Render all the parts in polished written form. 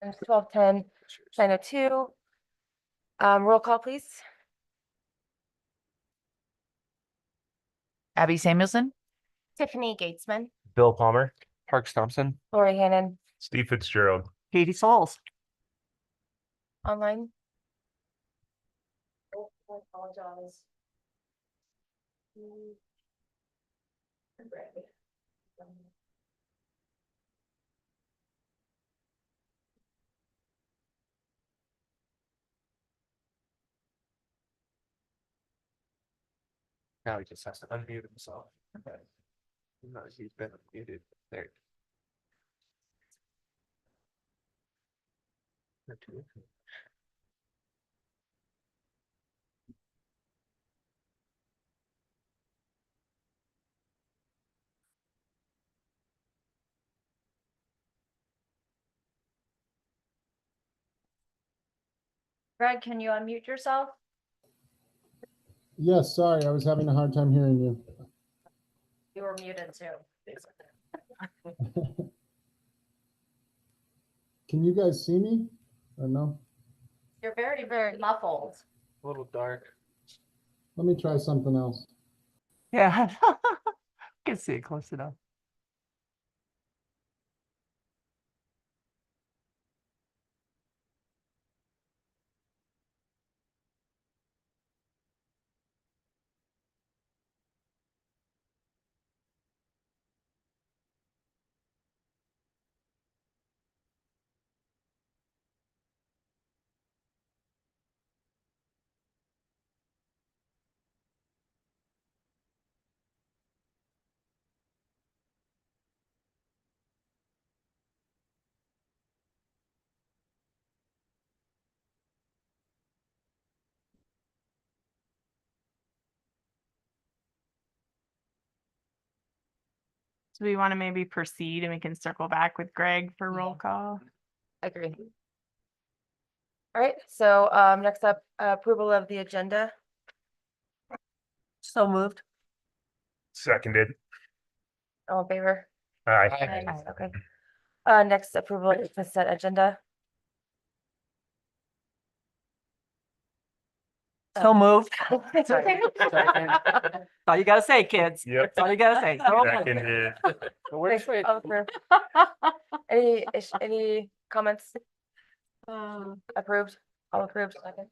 1210, 902. Roll call, please. Abby Samuelson. Tiffany Gatesman, Bill Palmer. Parks Thompson. Lori Hannon, Steve Fitzgerald. Katie Souls. online. I apologize. Now he just has to unmute himself. Okay. No, he's been muted. There. Greg, can you unmute yourself? Yes, sorry, I was having a hard time hearing you. You were muted too. Can you guys see me or no? You're very, very muffled. A little dark. Let me try something else. Yeah. Can see it close enough. So we want to maybe proceed and we can circle back with Greg for roll call. Agree. All right, so next up, approval of the agenda. So moved. Seconded. All in favor? Aye. Aye, okay. Next approval of the consent agenda. So moved. Sorry. That's all you gotta say, kids. Yep. That's all you gotta say. Seconded. Where's Thanks, all approved. Any comments? Approved, all approved. Second,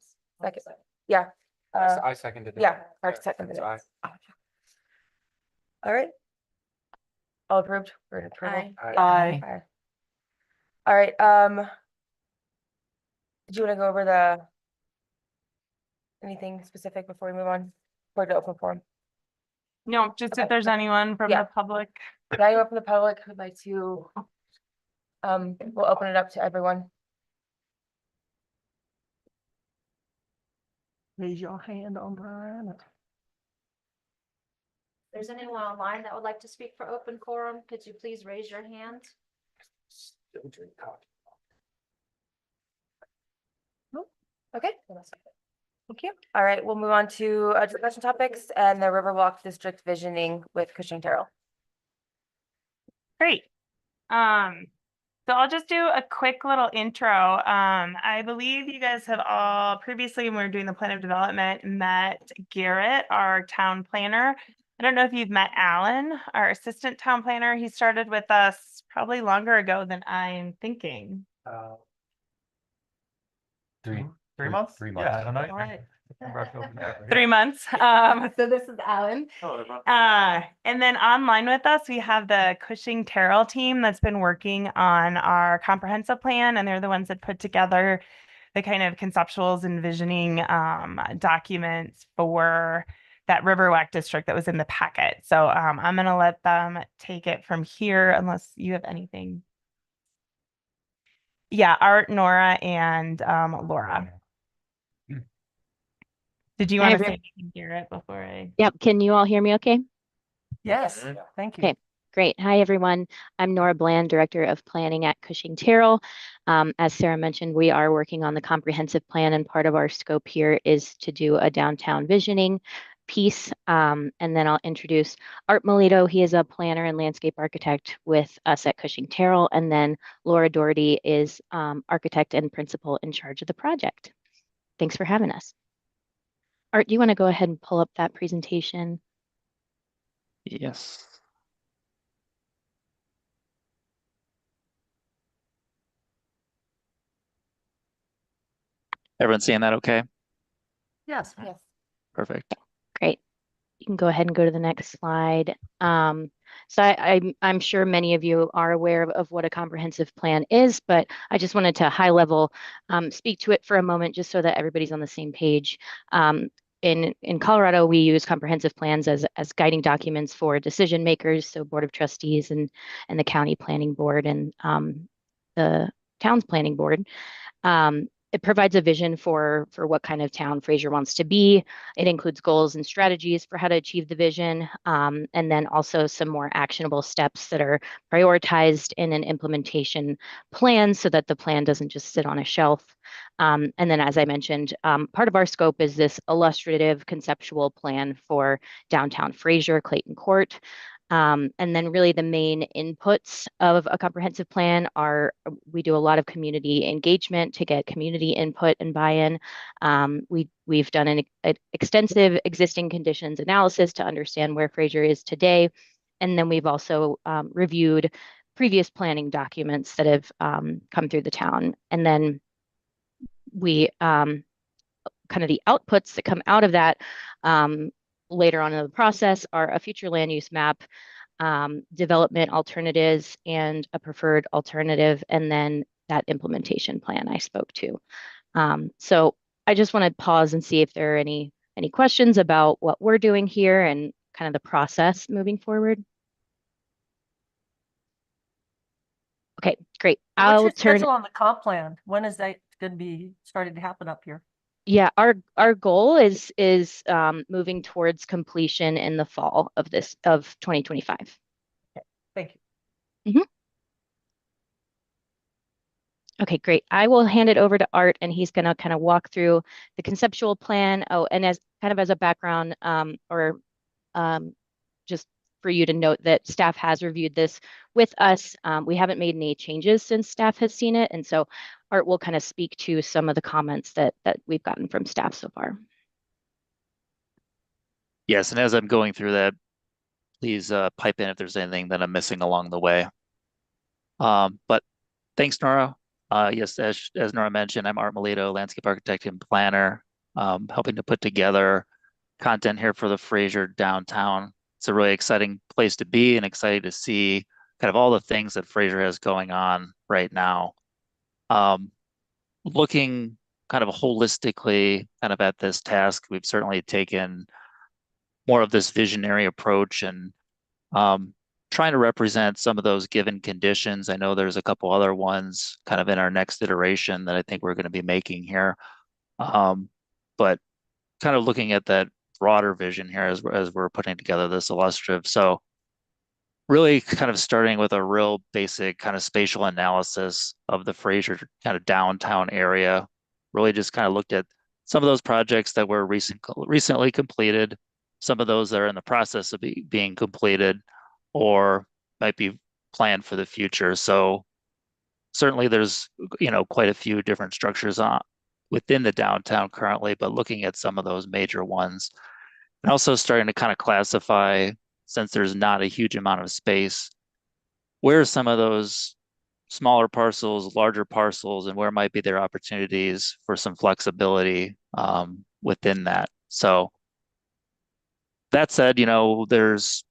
yeah. I seconded it. Yeah, Park seconded So it. All right. All approved for approval. Aye. Aye. Aye. All right, did you want to go over anything specific before we move on? For the open forum? No, just Okay. if there's anyone from Yeah. the public. Can I open the public who'd like to, we'll open it up to everyone. Raise your hand on Brian. If there's anyone online that would like to speak for open forum, could you please raise your hand? Still drink coffee. Okay. Thank you. All right, we'll move on to discussion topics and the Riverwalk District visioning with Cushing Terrell. Great. So I'll just do a quick little intro. I believe you guys have all previously, when we were doing the plan of development, met Garrett, our town planner. I don't know if you've met Alan, our assistant town planner. He started with us probably longer ago than I'm thinking. 3 months? 3 months. Yeah, I don't know. All right. 3 months. So this is Alan. And then online with us, we have the Cushing Terrell team that's been working on our comprehensive plan, and they're the ones that put together the kind of conceptuals and visioning documents for that Riverwalk district that was in the packet. So I'm going to let them take it from here unless you have anything. Yeah, Art, Nora, and Laura. Did you want to say anything, Garrett, before I? Yep. Can you all hear me okay? Yes, thank you. Okay, great. Hi, everyone. I'm Nora Bland, Director of Planning at Cushing Terrell. As Sarah mentioned, we are working on the comprehensive plan, and part of our scope here is to do a downtown visioning. piece. And then I'll introduce Art Melito. He is a planner and landscape architect with us at Cushing Terrell. And then Laura Doherty is architect and principal in charge of the project. Thanks for having us. Art, do you want to go ahead and pull up that presentation? Yes. Everyone seeing that okay? Yes. Yes. Perfect. Great. You can go ahead and go to the next slide. So I'm sure many of you are aware of what a comprehensive plan is, but I just wanted to high level speak to it for a moment just so that everybody's on the same page. In Colorado, we use comprehensive plans as guiding documents for decision makers, so Board of Trustees and the County Planning Board and the Town's Planning Board. It provides a vision for what kind of town Fraser wants to be. It includes goals and strategies for how to achieve the vision, and then also some more actionable steps that are prioritized in an implementation plan so that the plan doesn't just sit on a shelf. And then, as I mentioned, part of our scope is this illustrative conceptual plan for downtown Fraser, Clayton Court. And then really the main inputs of a comprehensive plan are we do a lot of community engagement to get community input and buy-in. We've done an extensive existing conditions analysis to understand where Fraser is today. And then we've also reviewed previous planning documents that have come through the town. And then we kind of the outputs that come out of that later on in the process are a future land use map, development alternatives, and a preferred alternative, and then that implementation plan I spoke to. So I just want to pause and see if there are any questions about what we're doing here and kind of the process moving forward. Okay, great. What's your schedule on the comp plan? When is that going to be starting to happen up here? Yeah, our goal is moving towards completion in the fall of 2025. Thank you. Okay, great. I will hand it over to Art, and he's going to kind of walk through the conceptual plan. Oh, and as a background, just for you to note that staff has reviewed this with us. We haven't made any changes since staff has seen it, and so Art will kind of speak to some of the comments that we've gotten from staff so far. Yes, and as I'm going through that, please pipe in if there's anything that I'm missing along the way. But thanks, Nora. Yes, as Nora mentioned, I'm Art Melito, landscape architect and planner, helping to put together content here for the Fraser downtown. It's a really exciting place to be and excited to see kind of all the things that Fraser has going on right now. Looking kind of holistically kind of at this task, we've certainly taken more of this visionary approach and trying to represent some of those given conditions. I know there's a couple other ones kind of in our next iteration that I think we're going to be making here. But kind of looking at that broader vision here as we're putting together this illustrative. So really kind of starting with a real basic kind of spatial analysis of the Fraser kind of downtown area. Really just kind of looked at some of those projects that were recently completed, some of those that are in the process of being completed or might be planned for the future. So certainly there's, quite a few different structures within the downtown currently, but looking at some of those major ones. And also starting to kind of classify, since there's not a huge amount of space, where are some of those smaller parcels, larger parcels, and where might be their opportunities for some flexibility within that. So that said, there's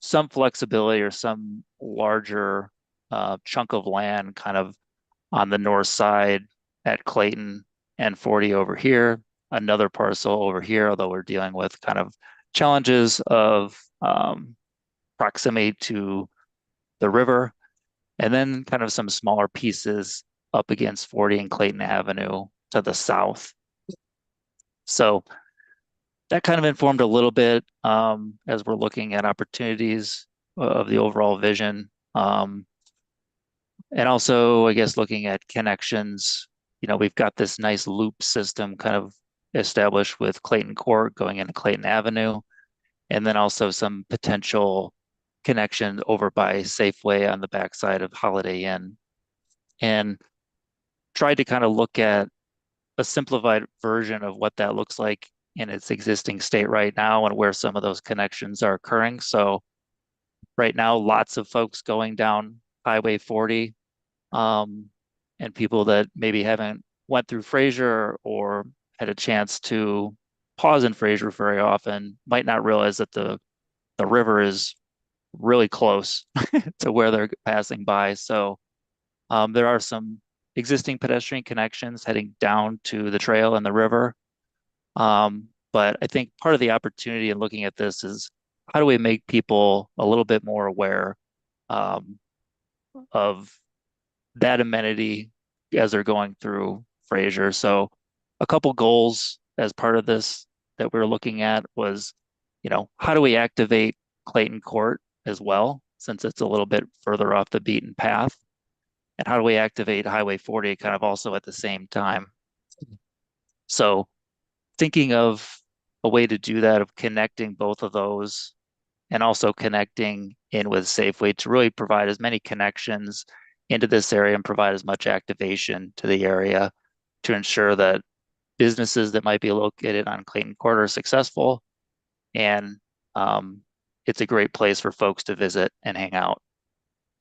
some flexibility or some larger chunk of land kind of on the north side at Clayton and 40 over here, another parcel over here, although we're dealing with kind of challenges of proximity to the river, and then kind of some smaller pieces up against 40 and Clayton Avenue to the south. So that kind of informed a little bit as we're looking at opportunities of the overall vision. And also, I guess, looking at connections, we've got this nice loop system kind of established with Clayton Court going into Clayton Avenue, and then also some potential connection over by Safeway on the backside of Holiday Inn. And tried to kind of look at a simplified version of what that looks like in its existing state right now and where some of those connections are occurring. So right now, lots of folks going down Highway 40, and people that maybe haven't went through Fraser or had a chance to pause in Fraser very often might not realize that the river is really close to where they're passing by. So there are some existing pedestrian connections heading down to the trail and the river. But I think part of the opportunity in looking at this is how do we make people a little bit more aware of that amenity as they're going through Fraser. So a couple goals as part of this that we were looking at was, how do we activate Clayton Court as well, since it's a little bit further off the beaten path? And how do we activate Highway 40 kind of also at the same time? So thinking of a way to do that, of connecting both of those and also connecting in with Safeway to really provide as many connections into this area and provide as much activation to the area to ensure that businesses that might be located on Clayton Court are successful. And it's a great place for folks to visit and hang out.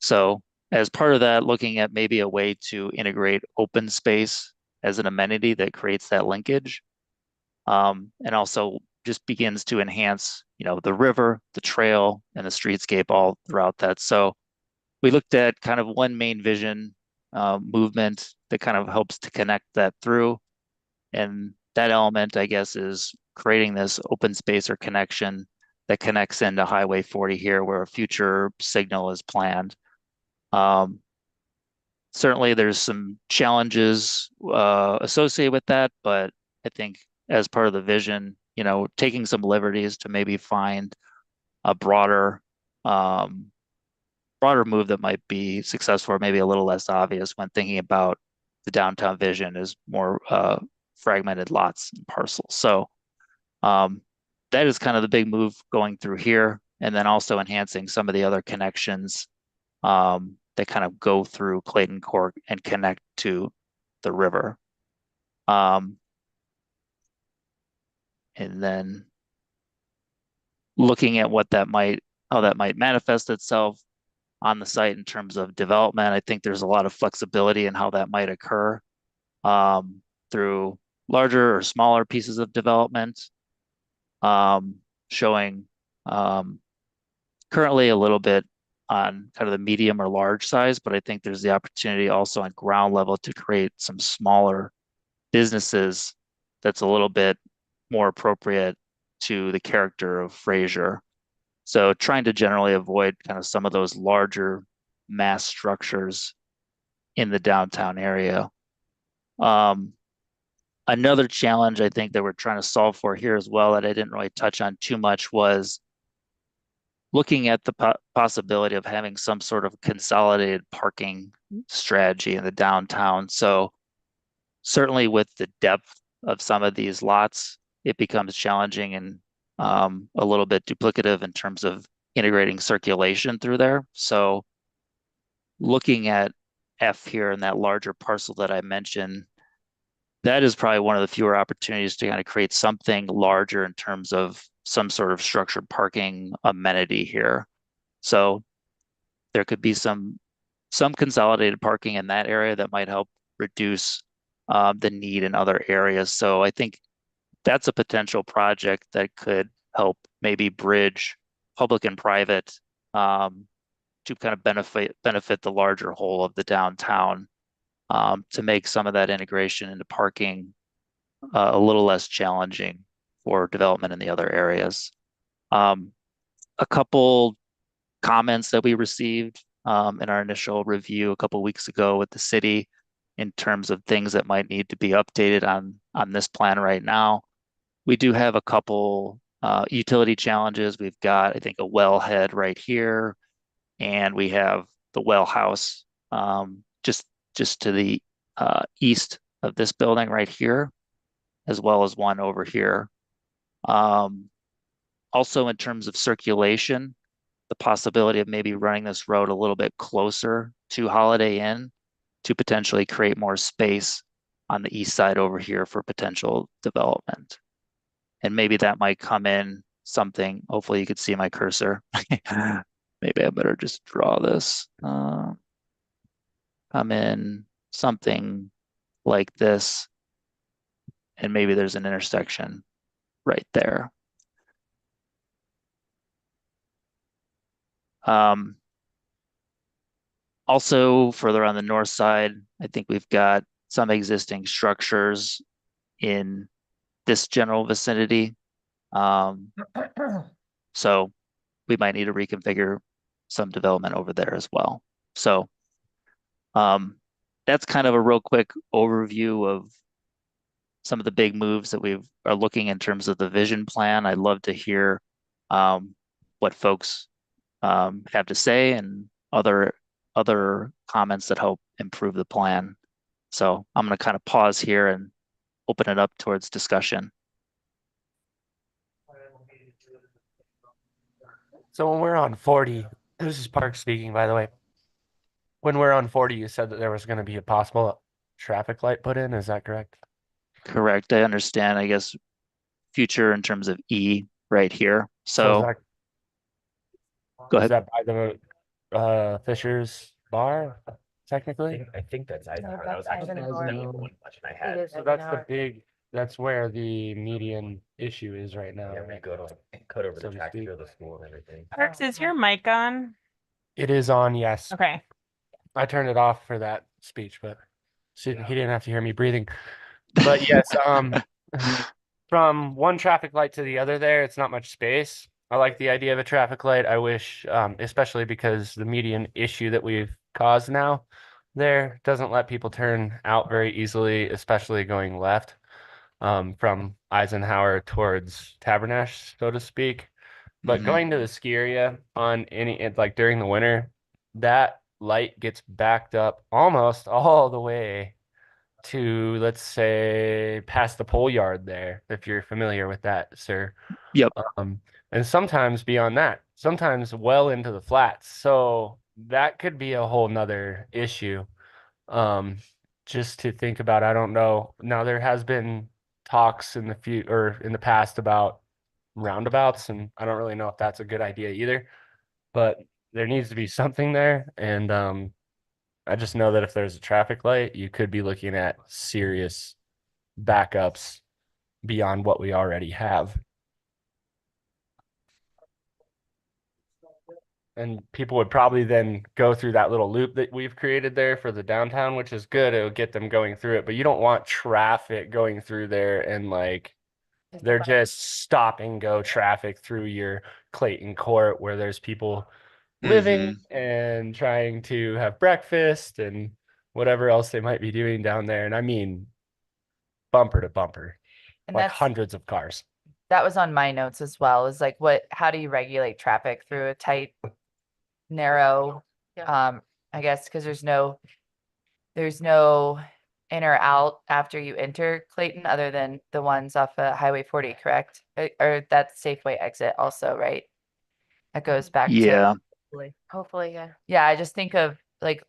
So as part of that, looking at maybe a way to integrate open space as an amenity that creates that linkage, and also just begins to enhance, the river, the trail, and the streetscape all throughout that. So we looked at kind of one main vision movement that kind of helps to connect that through. And that element, I guess, is creating this open space or connection that connects into Highway 40 here, where a future signal is planned. Certainly there's some challenges associated with that, but I think as part of the vision, taking some liberties to maybe find a broader move that might be successful or maybe a little less obvious when thinking about the downtown vision is more fragmented lots and parcels. So that is kind of the big move going through here, and then also enhancing some of the other connections that kind of go through Clayton Court and connect to the river. And then looking at how that might manifest itself on the site in terms of development. I think there's a lot of flexibility in how that might occur through larger or smaller pieces of development, showing currently a little bit on kind of the medium or large size, but I think there's the opportunity also on ground level to create some smaller businesses that's a little bit more appropriate to the character of Fraser. So trying to generally avoid kind of some of those larger mass structures in the downtown area. Another challenge I think that we're trying to solve for here as well that I didn't really touch on too much was looking at the possibility of having some sort of consolidated parking strategy in the downtown. So certainly with the depth of some of these lots, it becomes challenging and a little bit duplicative in terms of integrating circulation through there. So looking at F here in that larger parcel that I mentioned, that is probably one of the fewer opportunities to kind of create something larger in terms of some sort of structured parking amenity here. So there could be some consolidated parking in that area that might help reduce the need in other areas. So I think that's a potential project that could help maybe bridge public and private to kind of benefit the larger whole of the downtown, to make some of that integration into parking a little less challenging for development in the other areas. A couple comments that we received in our initial review a couple weeks ago with the city in terms of things that might need to be updated on this plan right now. We do have a couple utility challenges. We've got, I think, a wellhead right here, and we have the well house just to the east of this building right here. as well as one over here. Also in terms of circulation, the possibility of maybe running this road a little bit closer to Holiday Inn to potentially create more space on the east side over here for potential development. And maybe that might come in something, hopefully you could see my cursor. Maybe I better just draw this. Come in something like this. And maybe there's an intersection right there. Also, further on the north side, I think we've got some existing structures in this general vicinity. So we might need to reconfigure some development over there as well. So that's kind of a real quick overview of some of the big moves that we are looking in terms of the vision plan. I'd love to hear what folks have to say and other comments that help improve the plan. So I'm going to kind of pause here and open it up towards discussion. So when we're on 40, this is Park speaking, by the way. When we're on 40, you said that there was going to be a possible traffic light put in. Is that correct? Correct. I understand, I guess, future in terms of E right here. is So that, go is ahead. that by the Fisher's Bar, technically? I think that's Eisenhower. That was that's actually the Eisenhower. number one question I had. It is So that's the Eisenhower. that's where the median issue is right now. Yeah, we go to like cut over So the to track speak. to the school and everything. Parks, is your mic on? It is on, yes. Okay. I turned it off for that speech, but he didn't have to hear me breathing. But yes, from one traffic light to the other there, it's not much space. I like the idea of a traffic light. I wish, especially because the median issue that we've caused now there doesn't let people turn out very easily, especially going left, from Eisenhower towards Tabernash, so to speak. But Mhm. going to the ski area on like during the winter, that light gets backed up almost all the way to, let's say, past the pole yard there, if you're familiar with that, sir. Yep. And sometimes beyond that, sometimes well into the flats. So that could be a whole nother issue. Just to think about, I don't know. Now there has been talks in the past about roundabouts, and I don't really know if that's a good idea either, but there needs to be something there. And I just know that if there's a traffic light, you could be looking at serious backups beyond what we already have. And people would probably then go through that little loop that we've created there for the downtown, which is good. It'll get them going through it, but you don't want traffic going through there and like they're just stop and go traffic through your Clayton Court where there's people living and trying to have breakfast and whatever else they might be doing down there. And I mean, bumper to bumper, And like that's, hundreds of cars. that was on my notes as well, is like how do you regulate traffic through a tight, narrow, I guess, because there's no in or out after you enter Clayton other than the ones off of Highway 40, correct? Or that Safeway exit also, right? That goes back to. Yeah. Hopefully, yeah. Yeah, I just think of like,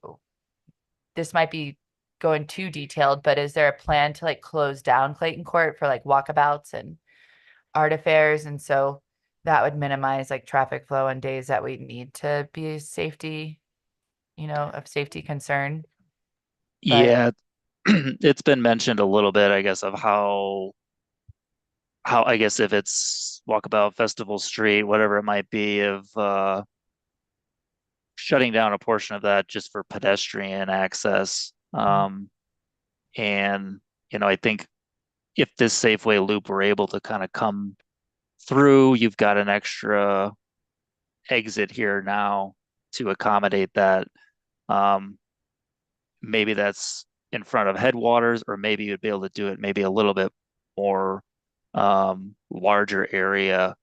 this might be going too detailed, but is there a plan to like close down Clayton Court for like walkabouts and art affairs? And so that would minimize like traffic flow on days that we need to be safety, of safety concern. But- Yeah. It's been mentioned a little bit, I guess, of how I guess if it's Walkabout Festival Street, whatever it might be, of shutting down a portion of that just for pedestrian access. And I think if this Safeway loop were able to kind of come through, you've got an extra exit here now to accommodate that. Maybe that's in front of Headwaters, or maybe you'd be able to do it maybe a little bit more larger area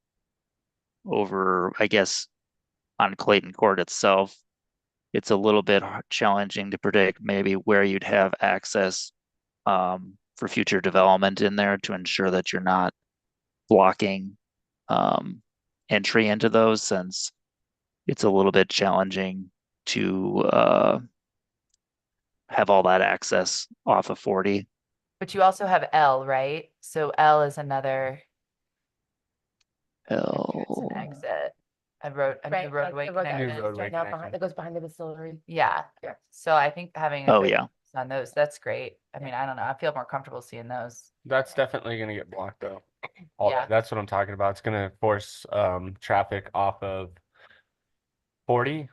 over, I guess, on Clayton Court itself. It's a little bit challenging to predict maybe where you'd have access for future development in there to ensure that you're not blocking entry into those, since it's a little bit challenging to have all that access off of 40. But you also have L, right? So L is another entrance and L. exit. A road, a new roadway the road connection. New roadway Right now connection. behind, that goes behind the distillery. Yeah. Yeah. So I think having a Oh, good yeah. focus on those, that's great. I mean, I don't know. I feel more comfortable seeing those. That's definitely gonna get blocked though. Yeah. That's what I'm talking about. It's gonna force traffic off of 40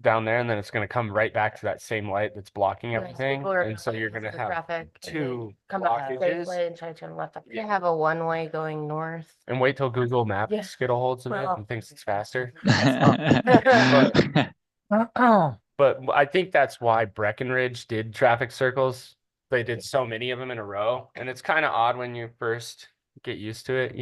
down there, and then it's gonna come right back to that same light that's blocking everything. And so you're gonna have two Come back blockages. Safeway and try to turn left. Yeah. Have a one-way going north. And wait till Google Maps Yeah. get a hold of it Well- and thinks it's faster. But But I think that's why Breckenridge did traffic circles. They did so many of them in a row, and it's kind of odd when you first get used to it,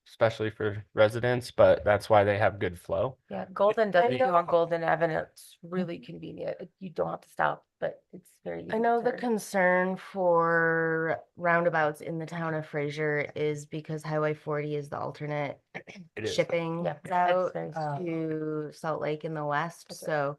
especially for residents, but that's why they have good flow. Yeah, Golden does I do know- on Golden Avenue. It's really convenient. You don't have to stop, but it's very easy. I know the to- concern for roundabouts in the town of Fraser is because Highway 40 is the alternate It is. shipping Yeah, it's route very- to Salt Lake in the west. That's it. So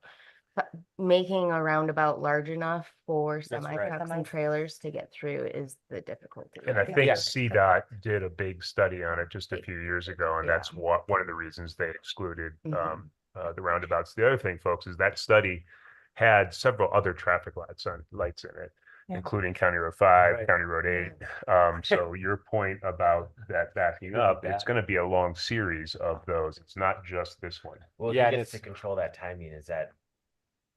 making a roundabout large enough for semi right. trucks and trailers to get through is the difficulty. And I Yeah. think Yeah. CDOT did a big study on it just a few years ago, and Yeah. that's one of the reasons they excluded Mhm. the roundabouts. The other thing, folks, is that study had several other traffic lights in it, Yeah. including County Road 5, Right. County Road 8. So your point about that backing up, it's going to be a long series of those. It's not just this one. Well, Yeah, who and gets to it's- control that timing? Is that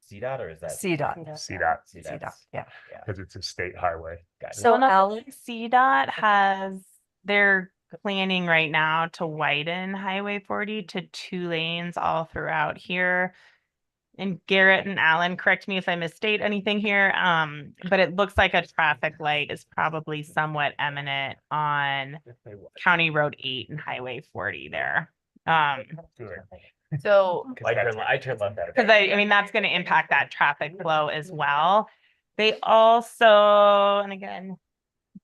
CDOT or is that? CDOT, CDOT, CDOT, yeah. because it's a state highway. Got it. So Well, no, Alan, CDOT they're planning right now to widen Highway 40 to 2 lanes all throughout here. And Garrett and Alan, correct me if I misstate anything here, but it looks like a traffic light is probably somewhat imminent on County Road 8 and Highway 40 there. So I turn left out of Because there. I mean, that's going to impact that traffic flow as well. They also, and again,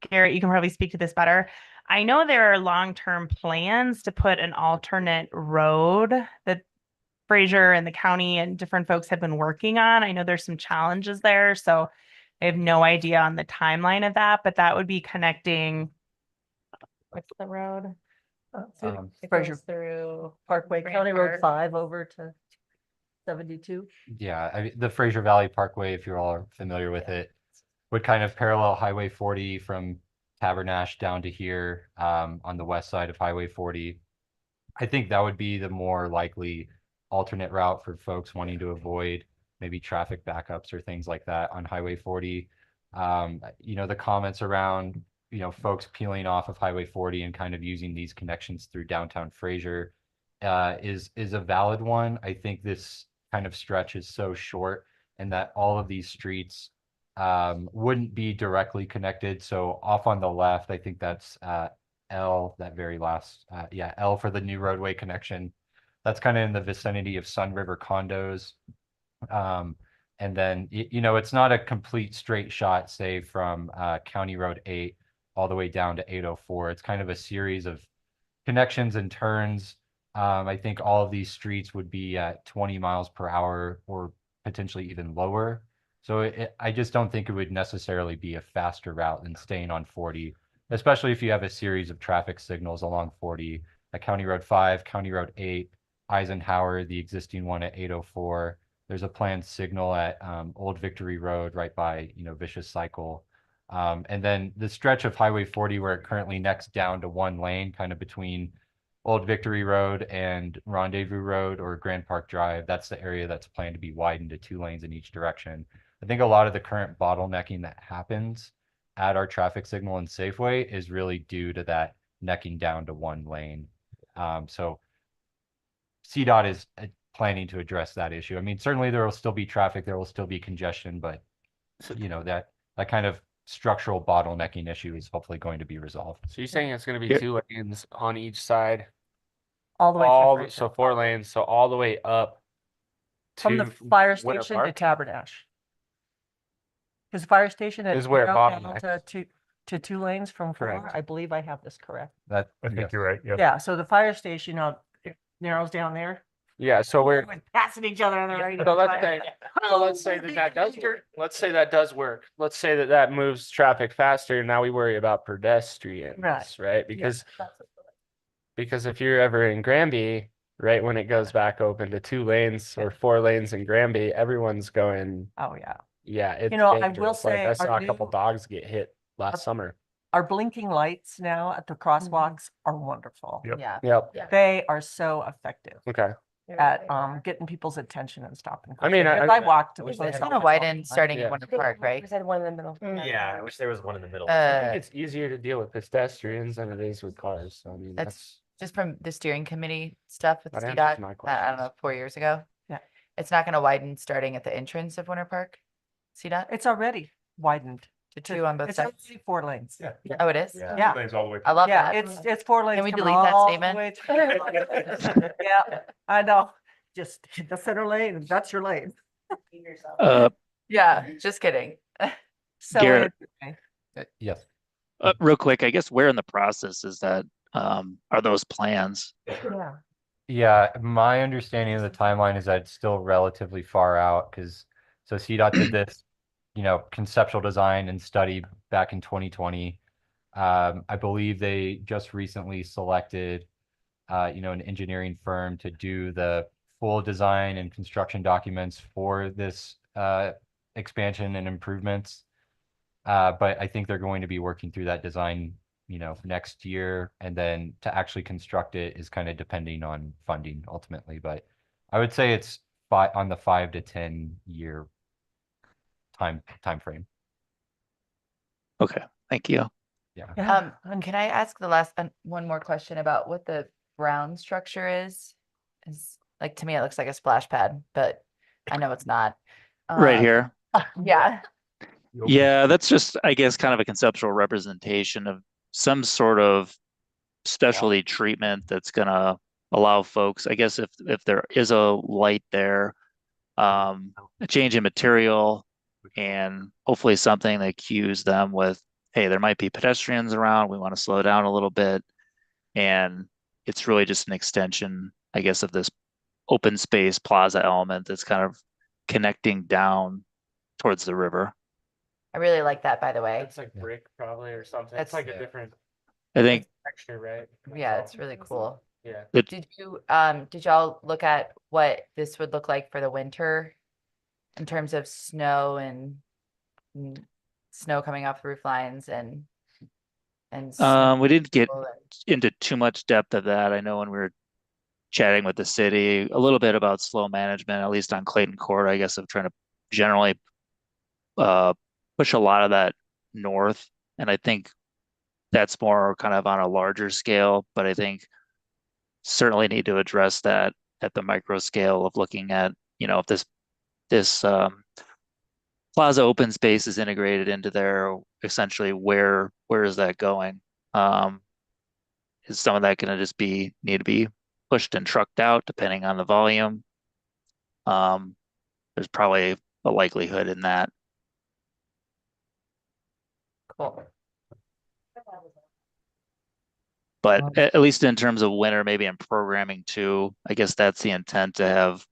Garrett, you can probably speak to this better. I know there are long-term plans to put an alternate road that Fraser and the county and different folks have been working on. I know there's some challenges there, so I have no idea on the timeline of that, but that would be connecting. What's the road? It Fraser goes through Parkway, Grand County Road Park. 5 over to 72. Yeah, I mean, the Fraser Valley Parkway, if you're all familiar with it, would kind of parallel Highway 40 from Tabernash down to here, on the west side of Highway 40. I think that would be the more likely alternate route for folks wanting to avoid maybe traffic backups or things like that on Highway 40. The comments around, folks peeling off of Highway 40 and kind of using these connections through downtown Fraser is a valid one. I think this kind of stretch is so short and that all of these streets wouldn't be directly connected. So off on the left, I think that's L, that very last, L for the new roadway connection. That's kind of in the vicinity of Sun River condos. And then, it's not a complete straight shot, say from County Road 8 all the way down to 804. It's kind of a series of connections and turns. I think all of these streets would be at 20 miles per hour or potentially even lower. So I just don't think it would necessarily be a faster route than staying on 40, especially if you have a series of traffic signals along 40 at County Road 5, County Road 8, Eisenhower, the existing one at 804. There's a planned signal at Old Victory Road right by, Vicious Cycle. And then the stretch of Highway 40 where it currently necks down to one lane, kind of between Old Victory Road and Rendezvous Road or Grand Park Drive. That's the area that's planned to be widened to 2 lanes in each direction. I think a lot of the current bottlenecking that happens at our traffic signal and Safeway is really due to that necking down to 1 lane. So CDOT is planning to address that issue. I mean, certainly there will still be traffic, there will still be congestion, but that kind of structural bottlenecking issue is hopefully going to be resolved. So you're saying it's going to be Yeah. 2 lanes on each side? All the way All, through Fraser. so 4 lanes, so all the way up From the to fire Winter station to Park? Tabernash. Because the fire station Is where it down bottlenecks. to 2 lanes from 4. Correct. I believe I have this correct. That, I think yes. you're right. Yeah. Yeah, so the fire station, it narrows down there. Yeah, so we're, We're passing each other on the radio. so let's say, let's say that does work. Let's say that does work. Let's say that moves traffic faster. Now we worry about pedestrians, right? Because if you're ever in Granby, right, when it goes back open to 2 lanes or 4 lanes in Granby, everyone's going, Oh, yeah. yeah, it's I will dangerous. Like say I saw our a couple new- dogs get hit last summer. Our blinking lights now at the crosswalks are wonderful. Yep. Yeah. Yep. They are so effective Okay. at getting people's attention and stopping. I mean, Because I walked to the wish post they It's had kind office of all the widened time. starting Yeah. at Winter Park, right? We said one in the middle. Yeah, I wish there was one in the middle. I think it's easier to deal with pedestrians than it is with cars. So I mean, That's just from the steering committee stuff with That CDOT, answers my I don't questions. know, 4 years ago. Yeah. It's not gonna widen starting at the entrance of Winter Park, CDOT, It's already widened. to 2 on both It's sides. already 4 lanes. Yeah. Oh, it is? Yeah. Lanes all the way. I love Yeah, that. it's 4 lanes. Can we coming delete that all the statement? way to- Yeah, I know. Just hit the center lane, and that's your lane. Yeah, just kidding. So Garrett. anyway, Yes. Real quick, I guess where in the process is that, are those plans? yeah. Yeah, my understanding of the timeline is that it's still relatively far out because so CDOT did this, conceptual design and study back in 2020. I believe they just recently selected, an engineering firm to do the full design and construction documents for this expansion and improvements. But I think they're going to be working through that design, next year, and then to actually construct it is kind of depending on funding ultimately. But I would say it's on the 5 to 10 year time frame. Okay, thank you. Yeah. Can I ask the last, one more question about what the brown structure is? Like, to me, it looks like a splash pad, but I know it's not. Right here. Yeah. Yeah, that's just, I guess, kind of a conceptual representation of some sort of specialty treatment that's gonna allow folks, I guess, if there is a light there, a change in material, and hopefully something that cues them with, hey, there might be pedestrians around, we want to slow down a little bit. And it's really just an extension, I guess, of this open space plaza element that's kind of connecting down towards the river. I really like that, by the way. It's like brick probably or something. That's- It's like a different I think texture, right? Yeah, it's really cool. Yeah. Did y'all look at what this would look like for the winter in terms of snow and snow coming off the roof lines and we didn't get snow into too much depth of that. I know when we were chatting with the city, a little bit about slow management, at least on Clayton Court, I guess, of trying to generally push a lot of that north. And I think that's more kind of on a larger scale, but I think certainly need to address that at the micro scale of looking at, if this plaza open space is integrated into there, essentially where is that going? Is some of that going to just need to be pushed and trucked out depending on the volume? There's probably a likelihood in that. Cool. But at least in terms of winter, maybe in programming too, I guess that's the intent, to have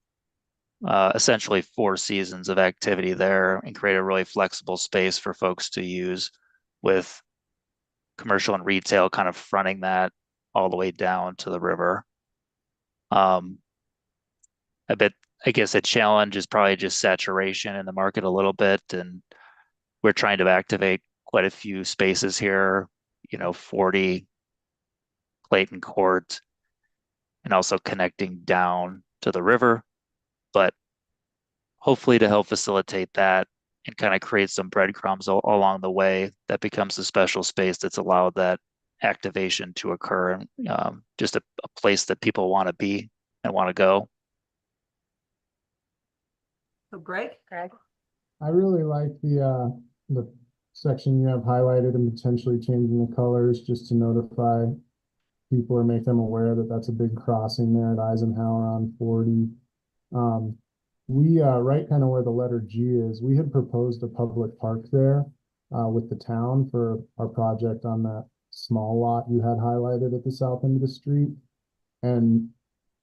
essentially 4 seasons of activity there and create a really flexible space for folks to use, with commercial and retail kind of fronting that all the way down to the river. I guess a challenge is probably just saturation in the market a little bit, and we're trying to activate quite a few spaces here, 40 Clayton Court, and also connecting down to the river. But hopefully to help facilitate that and kind of create some breadcrumbs along the way, that becomes a special space that's allowed that activation to occur, and just a place that people want to be and want to go. So Greg? I really like the section you have highlighted and potentially changing the colors just to notify people or make them aware that that's a big crossing there at Eisenhower on 40. We right kind of where the letter G is, we had proposed a public park there. with the town for our project on that small lot you had highlighted at the south end of the street. And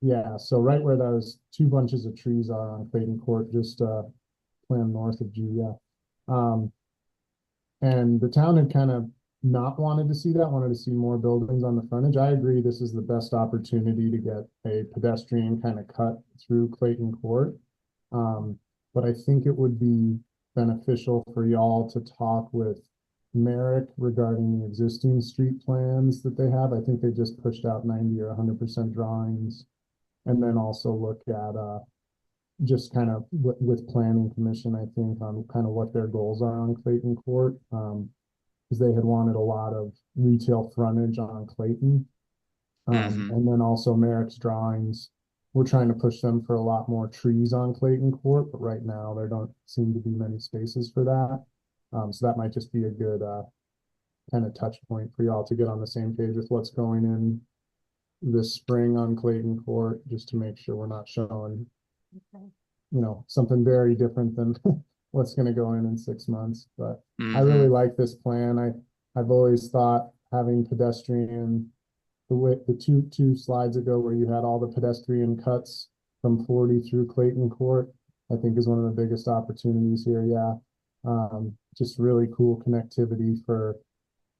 yeah, so right where those two bunches of trees are on Clayton Court, just plan north of Julia. And the town had kind of not wanted to see that, wanted to see more buildings on the frontage. I agree, this is the best opportunity to get a pedestrian kind of cut through Clayton Court. But I think it would be beneficial for y'all to talk with Merrick regarding the existing street plans that they have. I think they just pushed out 90 or 100% drawings. And then also look at just kind of with planning commission, I think, on kind of what their goals are on Clayton Court. Because they had wanted a lot of retail frontage on Clayton. And then also Merrick's drawings, we're trying to push them for a lot more trees on Clayton Court, but right now there don't seem to be many spaces for that. So that might just be a good kind of touch point for y'all to get on the same page with what's going in this spring on Clayton Court, just to make sure we're not showing, something very different than what's going to go in 6 months. But I really like this plan. I've always thought having pedestrian, the two slides ago where you had all the pedestrian cuts from 40 through Clayton Court, I think is one of the biggest opportunities here. Yeah. Just really cool connectivity for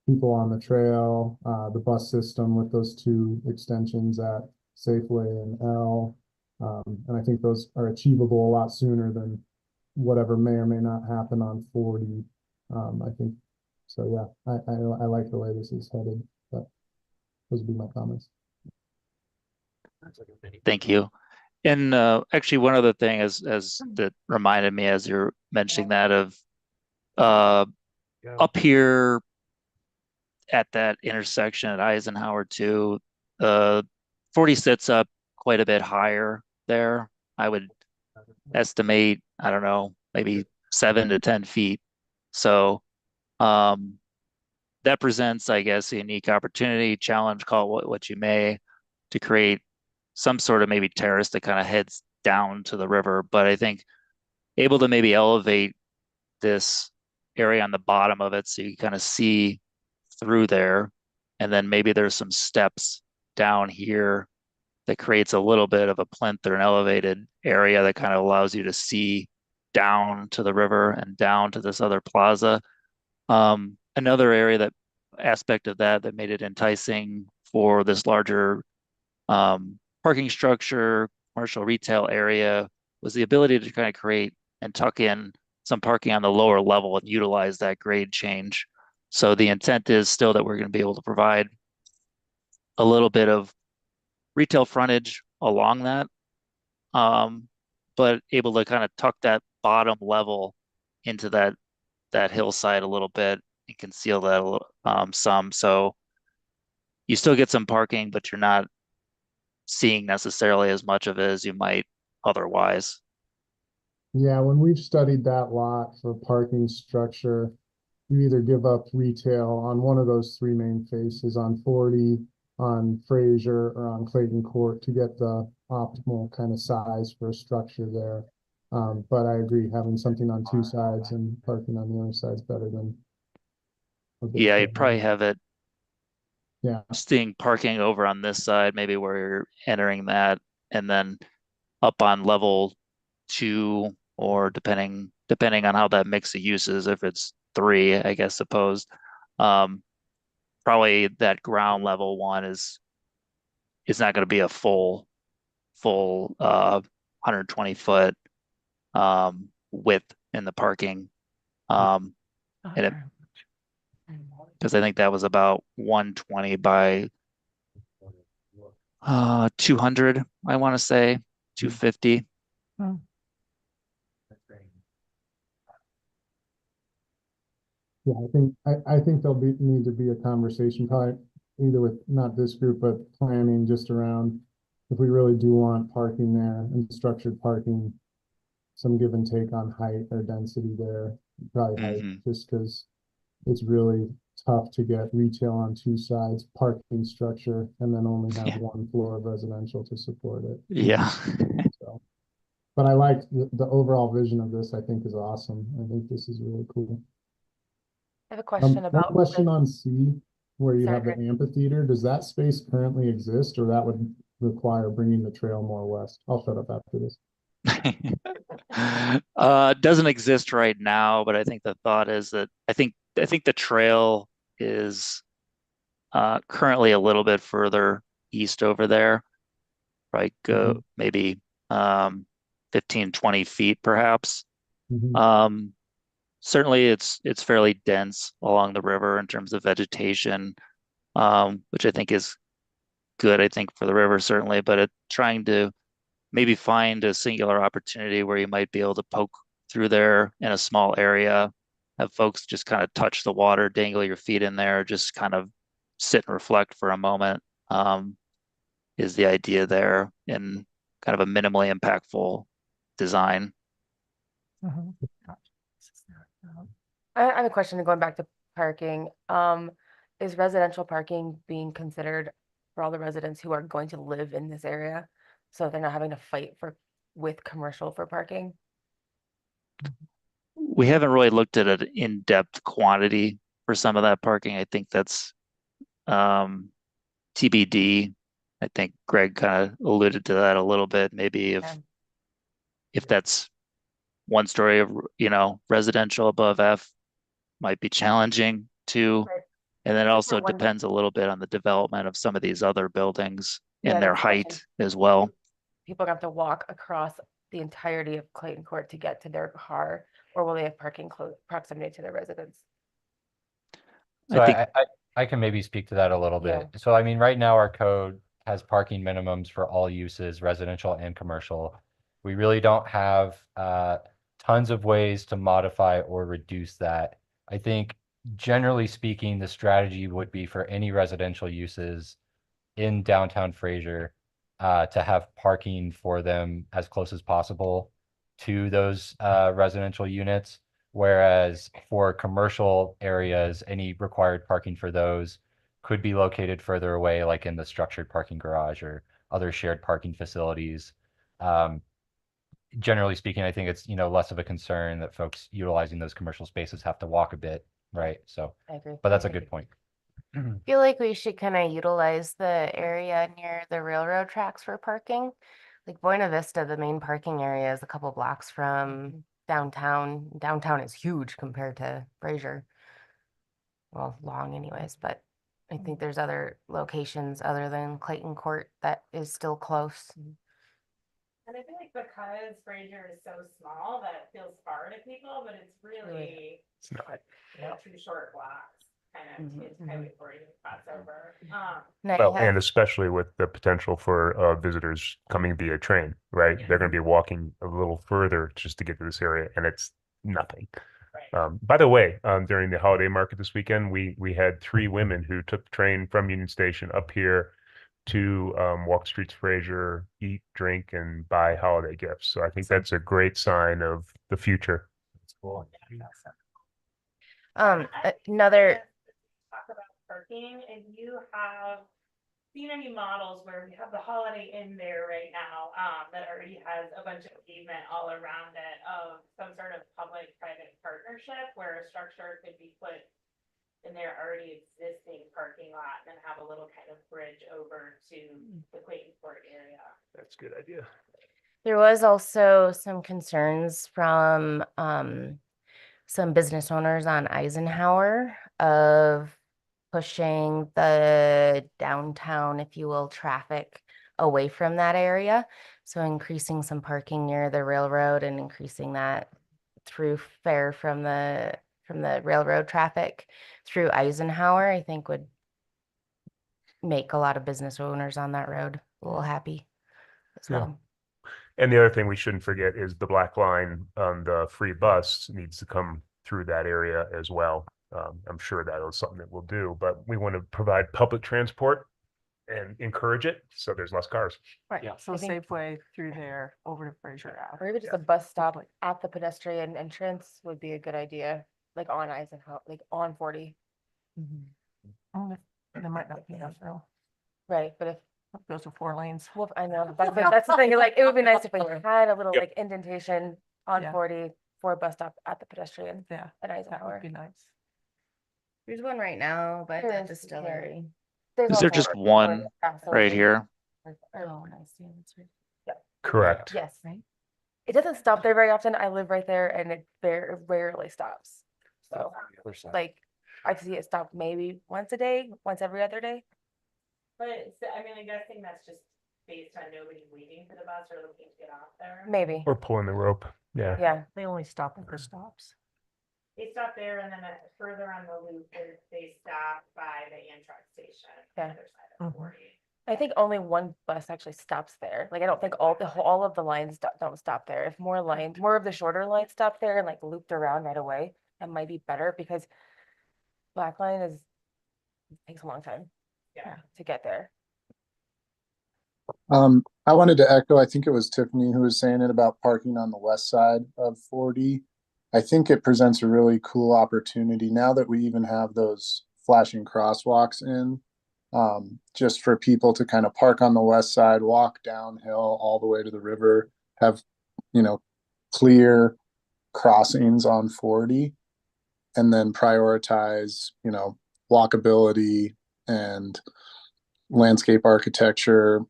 people on the trail, the bus system with those two extensions at Safeway and L. And I think those are achievable a lot sooner than whatever may or may not happen on 40. I think so. Yeah, I like the way this is headed. But those would be my comments. Thank you. And actually, one other thing as that reminded me as you're mentioning that of up here at that intersection at Eisenhower too, 40 sits up quite a bit higher there. I would estimate, I don't know, maybe 7 to 10 feet. So that presents, I guess, a unique opportunity, challenge, call it what you may, to create some sort of maybe terrace that kind of heads down to the river. But I think able to maybe elevate this area on the bottom of it so you kind of see through there. And then maybe there's some steps down here that creates a little bit of a plinth or an elevated area that kind of allows you to see down to the river and down to this other plaza. Another area that aspect of that made it enticing for this larger parking structure, commercial retail area was the ability to kind of create and tuck in some parking on the lower level and utilize that grade change. So the intent is still that we're going to be able to provide a little bit of retail frontage along that, but able to kind of tuck that bottom level into that hillside a little bit and conceal that a little, some. So you still get some parking, but you're not seeing necessarily as much of it as you might otherwise. Yeah, when we've studied that lot for parking structure, you either give up retail on one of those three main faces, on 40, on Fraser, or on Clayton Court, to get the optimal kind of size for a structure there. But I agree, having something on two sides and parking on the other side is better than. Yeah, you'd probably have it. Yeah. Seeing parking over on this side, maybe where you're entering that, and then up on level 2, or depending on how that mix of uses, if it's 3, I guess supposed. Probably that ground level 1 is not going to be a full 120 foot width in the parking. And it, because I think that was about 120 by 200, I want to say 250. Yeah, I think there'll need to be a conversation, probably either with not this group, but planning, just around if we really do want parking there and structured parking, some give and take on height or density there, probably height, just because it's really tough to get retail on two sides, parking structure, and then only have one floor of residential to support it. Yeah. So, but I like the overall vision of this. I think is awesome. I think this is really cool. I have a question One about. question on C, where you have the Sorry. amphitheater, does that space currently exist, or that would require bringing the trail more west? I'll shut up after this. Doesn't exist right now, but I think the thought is that I think the trail is currently a little bit further east over there. Right, go maybe 15, 20 feet perhaps. Mhm. Certainly it's fairly dense along the river in terms of vegetation, which I think is good, I think, for the river certainly, but trying to maybe find a singular opportunity where you might be able to poke through there in a small area, have folks just kind of touch the water, dangle your feet in there, just kind of sit and reflect for a moment, is the idea there in kind of a minimally impactful design. I have a question going back to parking. Is residential parking being considered for all the residents who are going to live in this area? So they're not having to fight with commercial for parking? We haven't really looked at an in-depth quantity for some of that parking. I think that's TBD. I think Greg kind of alluded to that a little bit. Maybe if that's one story of residential above F might be challenging too. Right. And then it Just also for one- depends a little bit on the development of some of these other buildings Yeah, and their that's the question. height as well. People have to walk across the entirety of Clayton Court to get to their car, or will they have parking close proximity to their residence? So I think I can maybe speak to that a little Yeah. bit. So I mean, right now our code has parking minimums for all uses, residential and commercial. We really don't have tons of ways to modify or reduce that. I think generally speaking, the strategy would be for any residential uses in downtown Fraser to have parking for them as close as possible to those residential units. Whereas for commercial areas, any required parking for those could be located further away, like in the structured parking garage or other shared parking facilities. Generally speaking, I think it's, less of a concern that folks utilizing those commercial spaces have to walk a bit, right? So, I agree. but that's a Thank good you. point. Feel like we should kind of utilize the area near the railroad tracks for parking. Like Buena Vista, the main parking area is a couple blocks from downtown. Downtown is huge compared to Fraser. Well, long anyways, but I think there's other locations other than Clayton Court that is still close. And I feel like because Fraser is so small that it feels far to people, but it's really It's not. two short blocks. Kind of it's Highway 40 cross over. Now you Well, have- and especially with the potential for visitors coming via train, right? They're going to be walking a little further just to get to this area, and it's nothing. By the way, during the holiday market this weekend, we had 3 women who took the train from Union Station up here to walk the streets of Fraser, eat, drink, and buy holiday gifts. So I think that's a great sign of the future. It's cool. Another Talk about parking, and you have seen any models where we have the Holiday Inn there right now, that already has a bunch of pavement all around it of some sort of public-private partnership where a structure could be put in their already existing parking lot and have a little kind of bridge over to the Clayton Court area. That's a good idea. There was also some concerns from some business owners on Eisenhower of pushing the downtown, if you will, traffic away from that area. So increasing some parking near the railroad and increasing that through fare from the railroad traffic through Eisenhower, I think would make a lot of business owners on that road a little happy as Yeah. well. And the other thing we shouldn't forget is the Black Line on the free bus needs to come through that area as well. I'm sure that is something that we'll do, but we want to provide public transport and encourage it so there's less cars. Right, Yeah. so I think- Safeway through there over to Fraser Ave. Or even just a bus stop at the pedestrian entrance would be a good idea, like on Eisenhower, like on 40. There might not be enough room. Right, but if, Those are 4 lanes. well, I know, that's the thing, like, it would be nice if we had a little Yep. like indentation on Yeah. 40 for a bus stop at the pedestrian Yeah, at that would Eisenhower. be nice. There's one right now, but There the is, distillery. There's Is there also just one right here? Oh, I see. That's right. Yeah. Correct. Yes. Right. It doesn't stop there very often. I live right there and it very rarely stops. So like I see it stop maybe once a day, once every other day. But I mean, I'm guessing that's just based on nobody waiting for the bus or looking to get off there. Maybe. Or pulling the rope. Yeah. Yeah. They only stop at the stops. They stop there and then further on the loop, they stop by the Amtrak station. Yeah. On the other side of Mhm. 40. I think only one bus actually stops there. Like I don't think all of the lines don't stop there. If more of the shorter lines stop there and like looped around right away, that might be better because Black Line takes a long time. Yeah. To get there. I wanted to echo, I think it was Tiffany who was saying it about parking on the west side of 40. I think it presents a really cool opportunity now that we even have those flashing crosswalks in, just for people to kind of park on the west side, walk downhill all the way to the river, have, clear crossings on 40, and then prioritize, walkability and landscape architecture,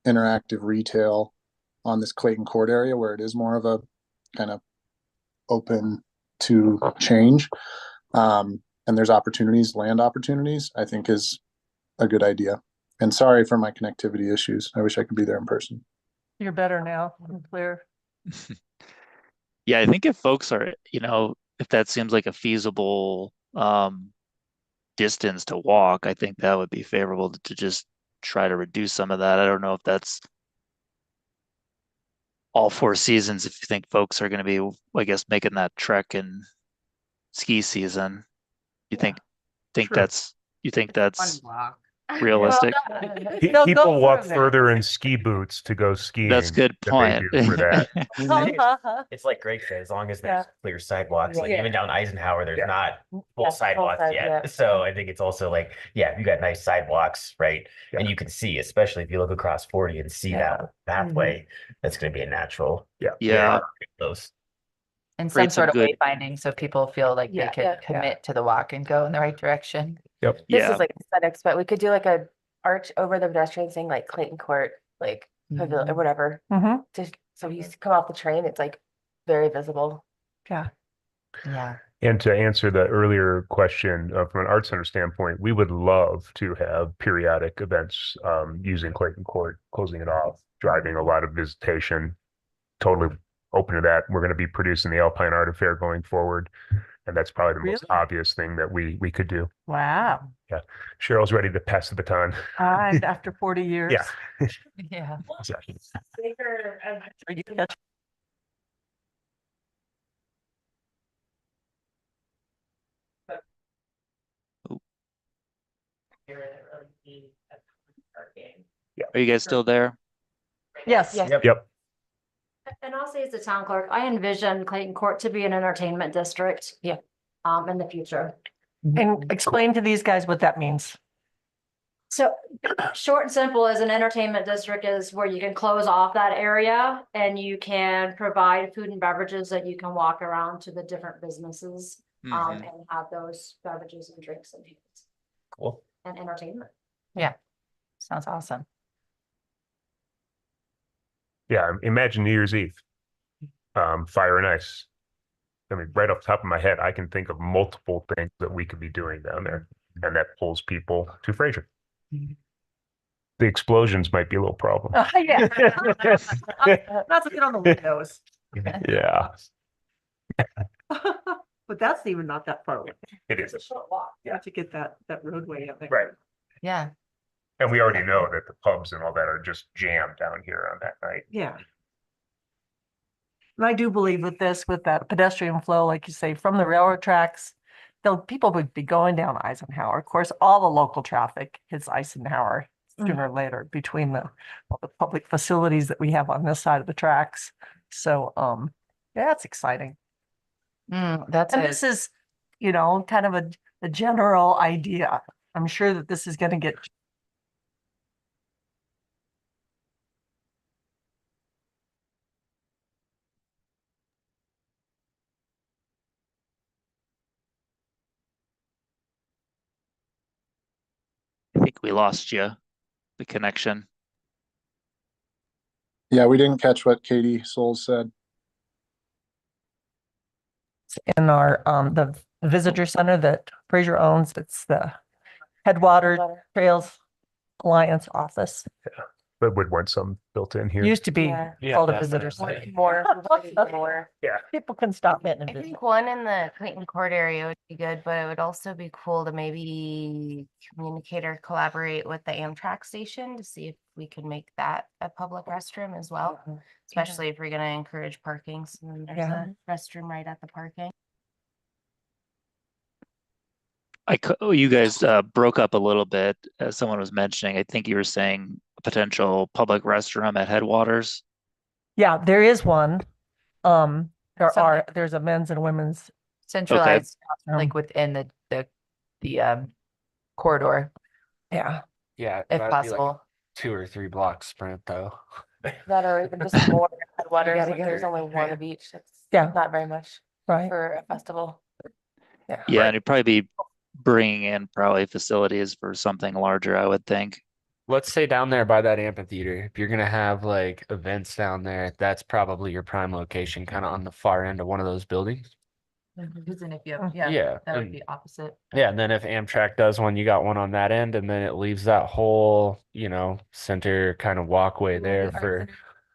interactive retail on this Clayton Court area where it is more of a kind of open to change. And there's opportunities, land opportunities, I think is a good idea. And sorry for my connectivity issues. I wish I could be there in person. You're better now, I'm clear. Yeah, I think if folks are, if that seems like a feasible distance to walk, I think that would be favorable to just try to reduce some of that. I don't know if that's all 4 seasons, if you think folks are going to be, I guess, making that trek in ski season. You think Sure. that's you think that's walk. realistic? They'll go People walk through that. further in ski boots to go skiing That's a good than they point. do for that. It's like Greg said, as long as Yeah. there's clear sidewalks, like Yeah. even down Eisenhower, there's Yeah. not Yeah, full full sidewalks side, yet. yeah. So I think it's also like, yeah, if you got nice sidewalks, right? Yeah. And you can see, especially if you look across 40 and see Yeah. that pathway, that's going to be a natural. Yeah. Close. And some Creates a sort of good- wayfinding so people feel like they Yeah. could Yeah. commit to the walk and go in the right direction. Yep. This Yeah. is like aesthetics, but we could do like a arch over the pedestrian saying like Clayton Court, like pavilion or whatever. Mm-hmm. Just so you come off the train, it's like very visible. Yeah. Yeah. And to answer the earlier question, from an art center standpoint, we would love to have periodic events using Clayton Court, closing it off, driving a lot of visitation. Totally open to that. We're going to be producing the Alpine Art Affair going forward, and that's probably the most Really? obvious thing that we could do. Wow. Cheryl's ready to pass the baton. After 40 years. Yeah. Yeah. Exactly. Are you guys still there? Yes. Yes. Yep. And I'll say as the town clerk, I envision Clayton Court to be an entertainment district. Yeah. In the future. And explain to these guys what that means. So short and simple as an entertainment district is where you can close off that area and you can provide food and beverages that you can walk around to the different businesses. Mhm. And have those beverages and drinks and Cool. and entertainment. Sounds awesome. Yeah. Imagine New Year's Eve, fire and ice. I mean, right off the top of my head, I can think of multiple things that we could be doing down there, and that pulls people to Fraser. The explosions might be a little problem. Yeah. Not to get on the windows. Yeah, But that's even not that far away. it is. Short walk. Yeah. To get that roadway up there. Right. Yeah. And we already know that the pubs and all that are just jammed down here on that night. Yeah. And I do believe with that pedestrian flow, like you say, from the railroad tracks, people would be going down Eisenhower. Of course, all the local traffic hits Eisenhower sooner or later between all the public facilities that we have on this side of the tracks. So, yeah, it's exciting. That's And it. this is, kind of a general idea. I'm sure that this is going to get we lost you, the connection. Yeah, we didn't catch what Katie Souls said. In our, the visitor center that Fraser owns, it's the Headwater Trails Alliance office. But would want some built in here. Used to be Yeah. called a definitely. visitor center. More. Yeah. People can stop in and I visit. think one in the Clayton Court area would be good, but it would also be cool to maybe communicate or collaborate with the Amtrak station to see if we could make that a public restroom as well. Especially if we're gonna encourage parking, so then there's Yeah. a restroom right at the parking. You guys broke up a little bit as someone was mentioning. I think you were saying a potential public restroom at Headwaters. Yeah, there is one. Something- There's a men's and women's. Centralized, bathroom. like within the corridor, Yeah, Yeah, if that'd be like a possible. 2 or 3 block sprint though. That or even just more Headwaters, gotta like get there's her- only one of each. That's Yeah. not very much right. for a festival. Yeah, Right. and you'd probably be bringing in probably facilities for something larger, I would think. Let's say down there by that amphitheater, if you're gonna have like events down there, that's probably your prime location, kind of on the far end of one of those buildings. Because then if you Mm. have, yeah, Yeah, that would and- be opposite. Yeah, and then if Amtrak does one, you got one on that end, and then it leaves that whole, center kind of walkway there for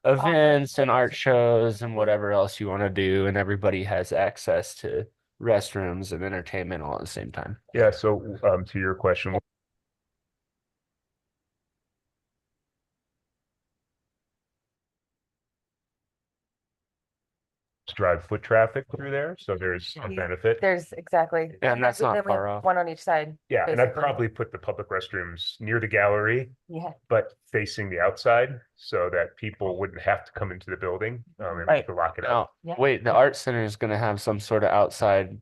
events and art shows and whatever else you want to do, and everybody has access to restrooms and entertainment all at the same time. Yeah, so to your question, drive foot traffic through there, so there's a benefit. There's exactly. And that's not Then we far have off. one on each side. Yeah, and I'd basically. probably put the public restrooms near the gallery, Yeah. but facing the outside so that people wouldn't have to come into the building and we Right. could lock it up. Now, Yeah. wait, the art center is gonna have some sort of outside.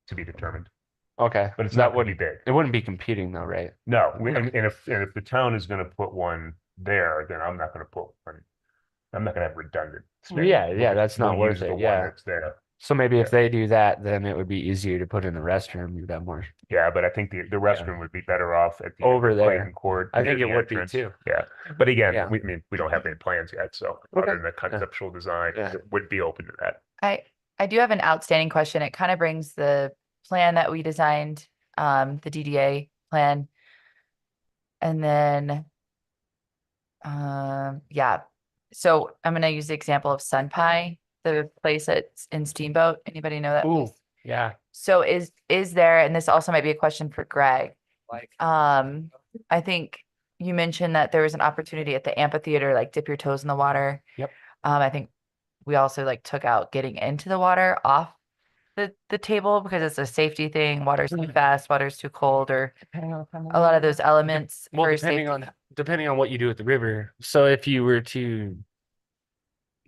To be determined, Okay, but it's that not going to wouldn't be big. It wouldn't be competing though, right? No, and if the town is going to put one there, then I'm not going to put one. I'm not going to have redundant. space. Yeah, We'll yeah, just- that's not we'll worth use the it, one yeah. that's there. So maybe if Yeah. they do that, then it would be easier to put in the restroom. You'd have more. Yeah, but I think the restroom would be better off at the Over there. Clayton Court. I near think it the would be entrance. too. Yeah, but again, Yeah. we don't have any plans yet, so Okay. other than the conceptual design, Yeah. it would be open to that. I do have an outstanding question. It kind of brings the plan that we designed, the DDA plan. And then, yeah, so I'm gonna use the example of Sun Pie, the place that's in Steamboat. Anybody know that? Ooh, place? yeah. So is there, and this also might be a question for Greg. Like, I think you mentioned that there was an opportunity at the amphitheater, like dip your toes in the water. Yep. I think we also like took out getting into the water off the table because it's a safety thing. Water's too fast, water's too cold, or a lot of those elements well, for depending safety. on what you do with the river. So if you were to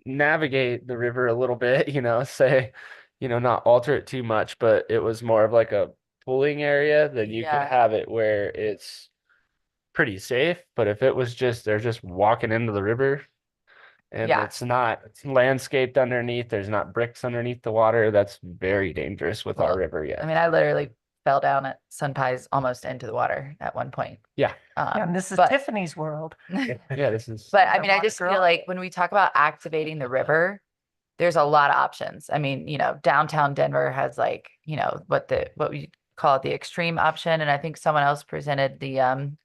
navigate the river a little bit, say, not alter it too much, but it was more of like a pooling area, then you Yeah. could have it where it's pretty safe. But if it was just they're just walking into the river and Yeah. it's not landscaped underneath, there's not bricks underneath the water, that's very dangerous with our Well, river. I Yeah. mean, I literally fell down at Sun Pies almost into the water at one point. Yeah. And this is but- Tiffany's world. Yeah, this is But I The mean, I water just feel girl. like when we talk about activating the river, there's a lot of options. I mean, downtown Denver has like, what we call it the extreme option. And I think someone else presented the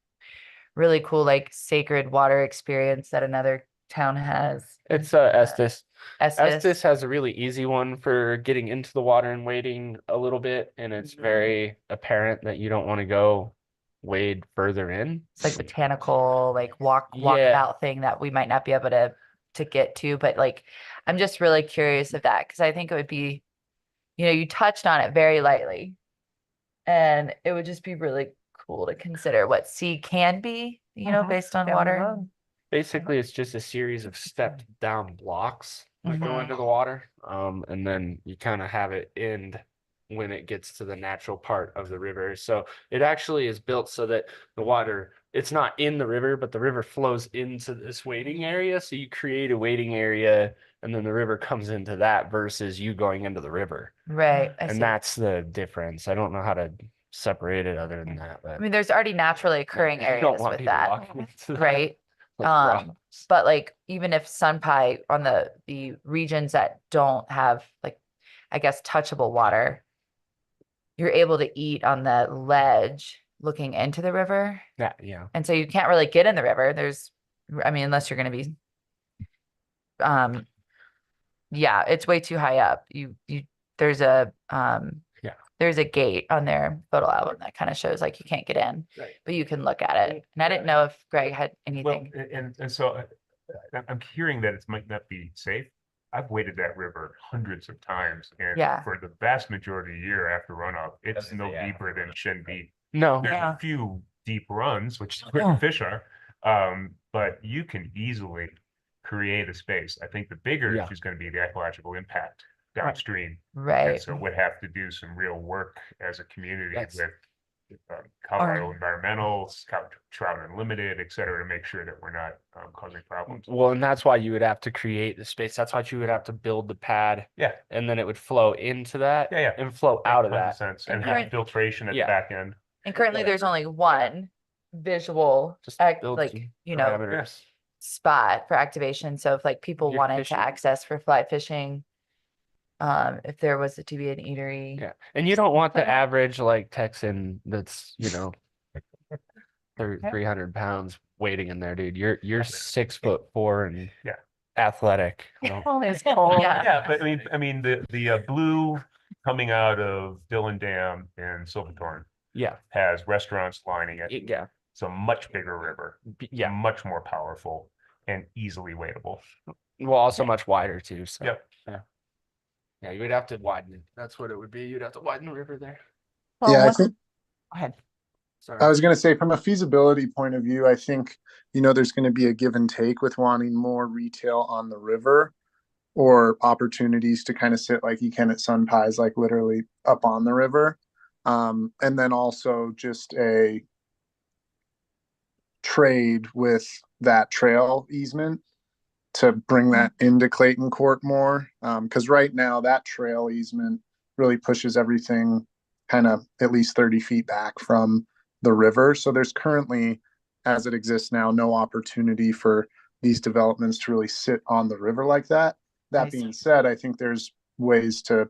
really cool like sacred water experience that another town has. it's Estes. Estes. Estes has a really easy one for getting into the water and wading a little bit, and it's very apparent that you don't want to go wade further in. It's like botanical, like Yeah. walkabout thing that we might not be able to get to, but like, I'm just really curious of that because I think it would be, you touched on it very lightly, and it would just be really cool to consider what sea can be, Mhm. based on Down the water. road. Basically, it's just a series of stepped down blocks that go Mhm. into the water. And then you kind of have it end when it gets to the natural part of the river. So it actually is built so that the water, it's not in the river, but the river flows into this waiting area. So you create a waiting area and then the river comes into that versus you going into the river. Right. I And see. that's the difference. I don't know how to separate it other than that, I but mean, there's already naturally occurring you don't areas want with people that, walking into that, right? like Um, rocks. but like even if Sunpie on the regions that don't have like, I guess, touchable water, you're able to eat on the ledge looking into the river. Yeah. And so you can't really get in the river. I mean, unless you're going to be, yeah, it's way too high up. There's Yeah. there's a gate on their photo album that kind of shows like you can't get in, Right. but you can look at it. And I didn't know if Greg had Well, anything. and so I'm hearing that it might not be safe. I've waded that river hundreds of times, and Yeah. for the vast majority of the year after runoff, it's Doesn't- no yeah. deeper than shin deep. No. There's Yeah. a few deep runs, which is where the fish are, but you can easily create a space. I think the bigger Yeah. issue is going to be the ecological impact downstream. And Right. so we'd have to do some real work as a community That's- with Colorado Environmental, Trout Unlimited, et cetera, to make sure that we're not causing problems. Well, and that's why you would have to create the space. That's why you would have to build the pad, Yeah, and then it would flow into that Yeah, yeah. and flow out of tons that. sense. And And have current- filtration at the Yeah. back end. And currently there's only one visual, Just build like, some you know, parameters. spot for activation. So if like people You're wanted fishing. to access for fly fishing, if there was to be an eatery. Yeah, and you don't want the average like Texan that's 300 pounds waiting in there, dude. You're 6'4" and Yeah. athletic. You know? Only it's cold. Yeah. Yeah, but I mean, the blue coming out of Dillon Dam and Silverthorne Yeah, has restaurants lining it. yeah, It's a much bigger river, yeah. much more powerful and easily wadable. Well, also much wider too. So Yep. yeah, you would have to widen it. That's what it would be. You'd have to widen the river there. Well, Yeah, I what- think Go ahead. Sorry. I was going to say from a feasibility point of view, I think, there's going to be a give and take with wanting more retail on the river or opportunities to kind of sit like you can at Sun Pies, like literally up on the river. And then also just a trade with that trail easement to bring that into Clayton Court more. Because right now that trail easement really pushes everything kind of at least 30 feet back from the river. So there's currently, as it exists now, no opportunity for these developments to really sit on the river like that. That being said, I think there's ways to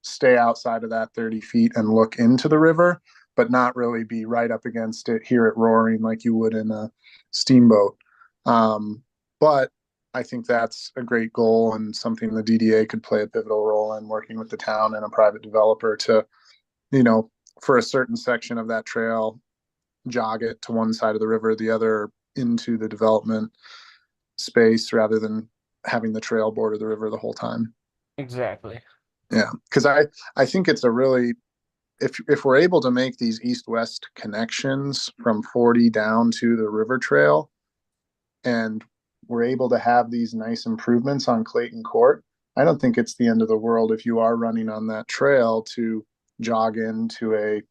stay outside of that 30 feet and look into the river, but not really be right up against it, hear it roaring like you would in a steamboat. But I think that's a great goal and something the DDA could play a pivotal role in, working with the town and a private developer to, for a certain section of that trail, jog it to one side of the river, the other into the development space rather than having the trail border the river the whole time. Exactly. Yeah, because I think it's a really, if we're able to make these east-west connections from 40 down to the river trail, and we're able to have these nice improvements on Clayton Court, I don't think it's the end of the world if you are running on that trail to jog into a,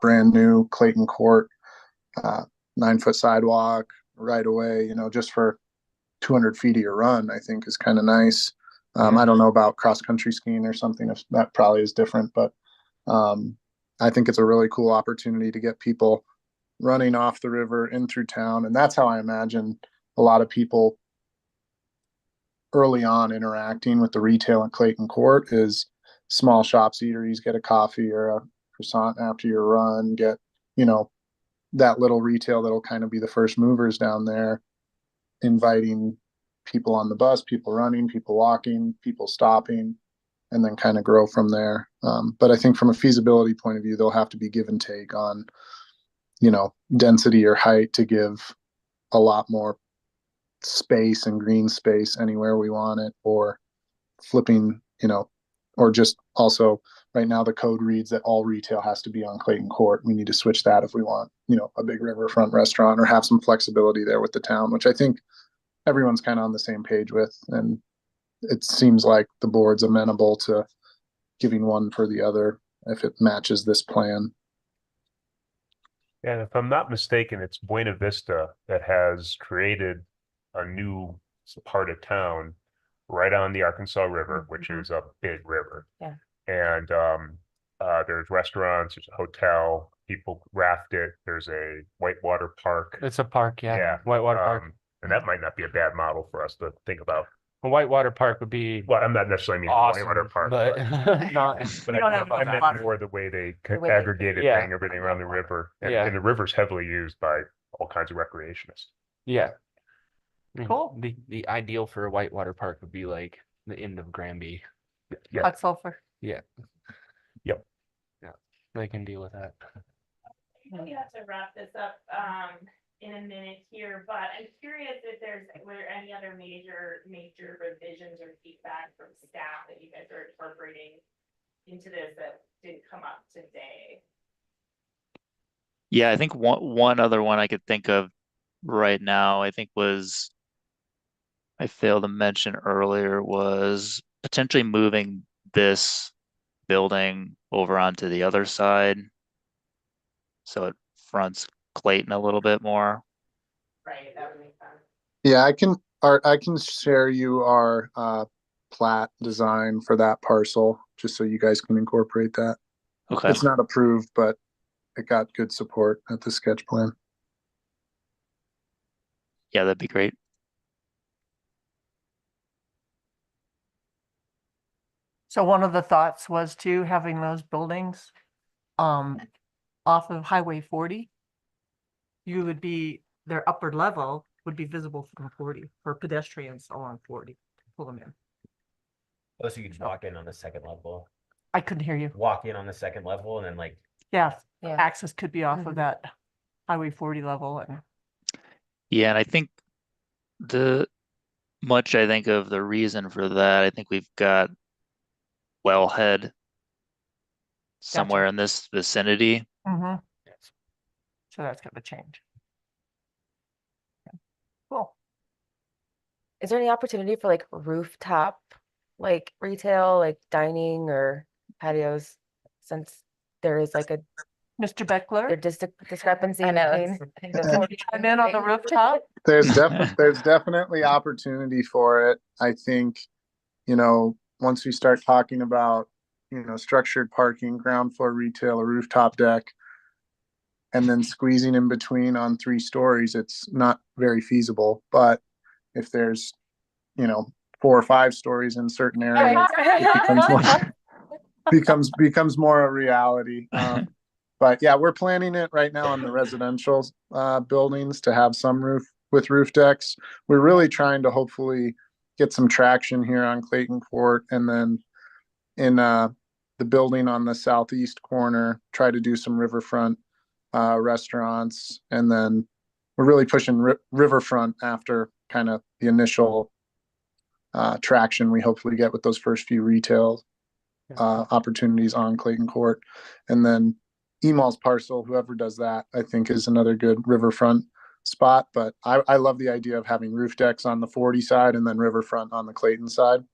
brand new Clayton Court 9-foot sidewalk right away, just for 200 feet of your run, I think is kind of nice. I don't know about cross country skiing or something, if that probably is different, but I think it's a really cool opportunity to get people running off the river in through town. And that's how I imagine a lot of people early on interacting with the retail at Clayton Court is small shops, eateries, get a coffee or a croissant after your run, get, that little retail that'll kind of be the first movers down there, inviting people on the bus, people running, people walking, people stopping, and then kind of grow from there. But I think from a feasibility point of view, there'll have to be give and take on, density or height to give a lot more space and green space anywhere we want it, or flipping, or just also right now the code reads that all retail has to be on Clayton Court. We need to switch that if we want, a big riverfront restaurant, or have some flexibility there with the town, which I think everyone's kind of on the same page with. And it seems like the board's amenable to giving one for the other if it matches this plan. And if I'm not mistaken, it's Buena Vista that has created a new part of town right on the Arkansas River, which is a big river. Yeah. And there's restaurants, there's a hotel, people raft it, there's a whitewater park. It's a park, yeah. Yeah. Whitewater Park. And that might not be a bad model for us to think about. A whitewater park would be Well, I'm not necessarily meaning awesome, whitewater park, but not. but We don't have I much meant water. more the way they way they- aggregated Yeah. everything around the river. And, Yeah. and the river's heavily used by all kinds of recreationists. Yeah. I mean, Cool. The ideal for a whitewater park would be like the end of Granby. Yeah. Hot sulfur. Yeah. Yep. Yeah. They can deal with that. We have to wrap this up in a minute here, but I'm curious if were there any other major revisions or feedback from staff that you guys are incorporating into this that didn't come up today? Yeah, I think one other one I could think of right now, I think I failed to mention earlier, was potentially moving this building over onto the other side. So it fronts Clayton a little bit more. Right, that would make sense. Yeah, I can share you our plat design for that parcel, just so you guys can incorporate that. Okay. It's not approved, but it got good support at the sketch plan. Yeah, that'd be great. So one of the thoughts was to having those buildings off of Highway 40. You would be, their upper level would be visible from 40 for pedestrians along 40 to pull them in. Oh, so you could walk in on the second level, I couldn't hear you. walk in on the second level and then like, Yeah, Yeah. access could be off of that Highway 40 level and Yeah, and I think I think of the reason for that, I think we've got wellhead somewhere in this vicinity. mhm. So that's gonna change. Yeah. Cool. Is there any opportunity for like rooftop, like retail, like dining or patios? Since there is like a Mr. Beckler, discrepancy I know, between the can you chime in on the rooftop? There's definitely opportunity for it. I think, once we start talking about, structured parking, ground floor retail, a rooftop deck, and then squeezing in between on 3 stories, it's not very feasible. But if there's, 4 or 5 stories in certain areas, it becomes more a reality. But yeah, we're planning it right now on the residential buildings to have some roof decks. We're really trying to hopefully get some traction here on Clayton Court, and then in the building on the southeast corner, try to do some riverfront restaurants, and then we're really pushing riverfront after kind of the initial traction we hopefully get with those first few retail opportunities on Clayton Court. And then Emal's parcel, whoever does that, I think is another good riverfront spot. But I love the idea of having roof decks on the 40 side and then riverfront on the Clayton side,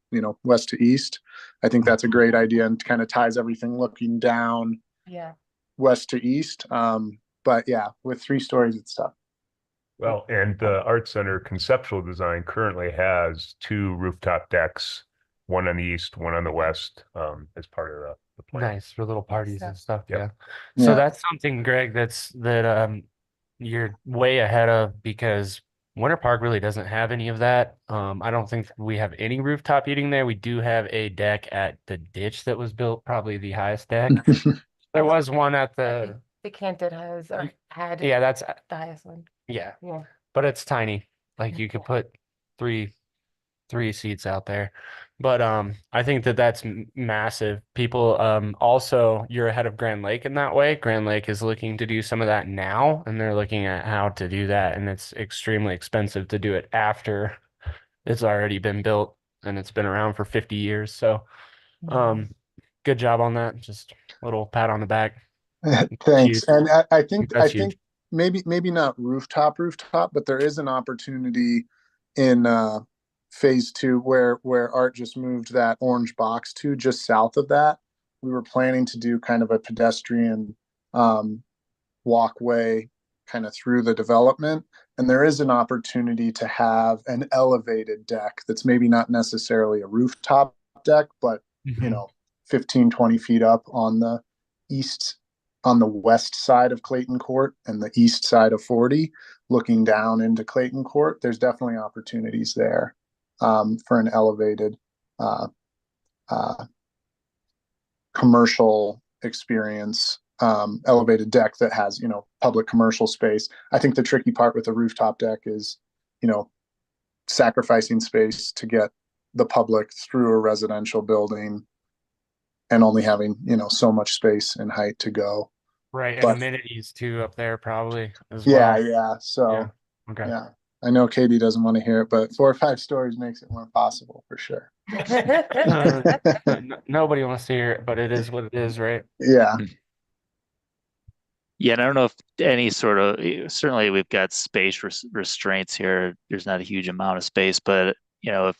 west to east. I think that's a great idea and kind of ties everything looking down west to east. But yeah, with 3 stories, it's tough. Well, and the Art Center conceptual design currently has 2 rooftop decks, one on the east, one on the west, as part of the plan. Nice for little parties and stuff. Yep. Yeah. So Yeah. that's something, Greg, that you're way ahead of, because Winter Park really doesn't have any of that. I don't think we have any rooftop eating there. We do have a deck at the ditch that was built, probably the highest deck. There was one at the Canted had yeah, that's the highest one. yeah, Yeah. but it's tiny. Like you could put three seats out there. But I think that's massive. People also, you're ahead of Grand Lake in that way. Grand Lake is looking to do some of that now, and they're looking at how to do that, and it's extremely expensive to do it after it's already been built and it's been around for 50 years. So good job on that. Just a little pat on the back. Thanks. Huge. And I think That's huge. maybe not rooftop, but there is an opportunity in phase 2 where Art just moved that orange box to just south of that. we were planning to do kind of a pedestrian walkway kind of through the development. And there is an opportunity to have an elevated deck that's maybe not necessarily a rooftop deck, but, you know, 15, 20 feet up on the west side of Clayton Court and the east side of 40, looking down into Clayton Court. There's definitely opportunities there for an elevated commercial experience, elevated deck that has, you know, public commercial space. I think the tricky part with a rooftop deck is, you know, sacrificing space to get the public through a residential building and only having, you know, so much space and height to go. Right, and But amenities too up there probably as yeah, well. yeah. So Yeah. Okay. yeah, I know Katie doesn't want to hear it, but 4 or 5 stories makes it more possible for sure. Nobody wants to hear it, but it is what it is, right? Yeah. Yeah, and I don't know if any sort of, certainly we've got space restraints here. There's not a huge amount of space, but you know, if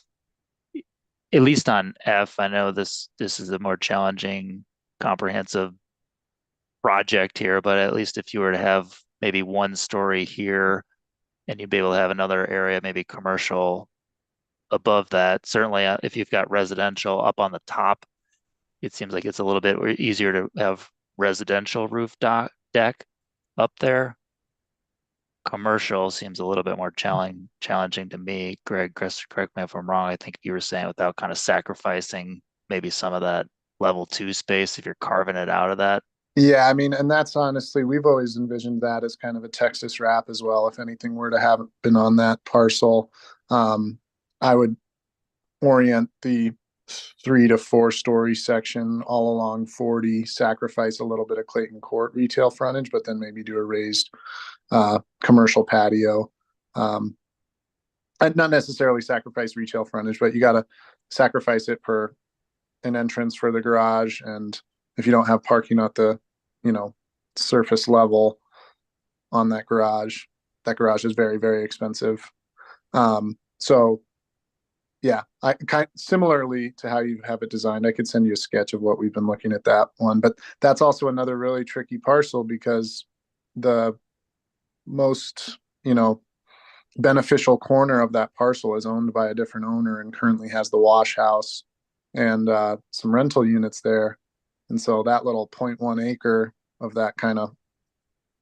at least on F, I know this is a more challenging, comprehensive project here, but at least if you were to have maybe one story here and you'd be able to have another area, maybe commercial above that. Certainly, if you've got residential up on the top, it seems like it's a little bit easier to have residential deck up there. Commercial seems a little bit more challenging to me. Greg, Chris, correct me if I'm wrong. I think you were saying without kind of sacrificing maybe some of that level 2 space if you're carving it out of that. Yeah, I mean, and that's honestly, we've always envisioned that as kind of a Texas wrap as well. If anything were to have been on that parcel, I would orient the 3 to 4 story section all along 40, sacrifice a little bit of Clayton Court retail frontage, but then maybe do a raised commercial patio. And not necessarily sacrifice retail frontage, but you got to sacrifice it for an entrance for the garage. And if you don't have parking at the, you know, surface level on that garage is very, very expensive. So yeah, I kind similarly to how you have it designed, I could send you a sketch of what we've been looking at that one, but that's also another really tricky parcel because the most, you know, beneficial corner of that parcel is owned by a different owner and currently has the wash house and some rental units there. And so that little 0.1 acre of that kind of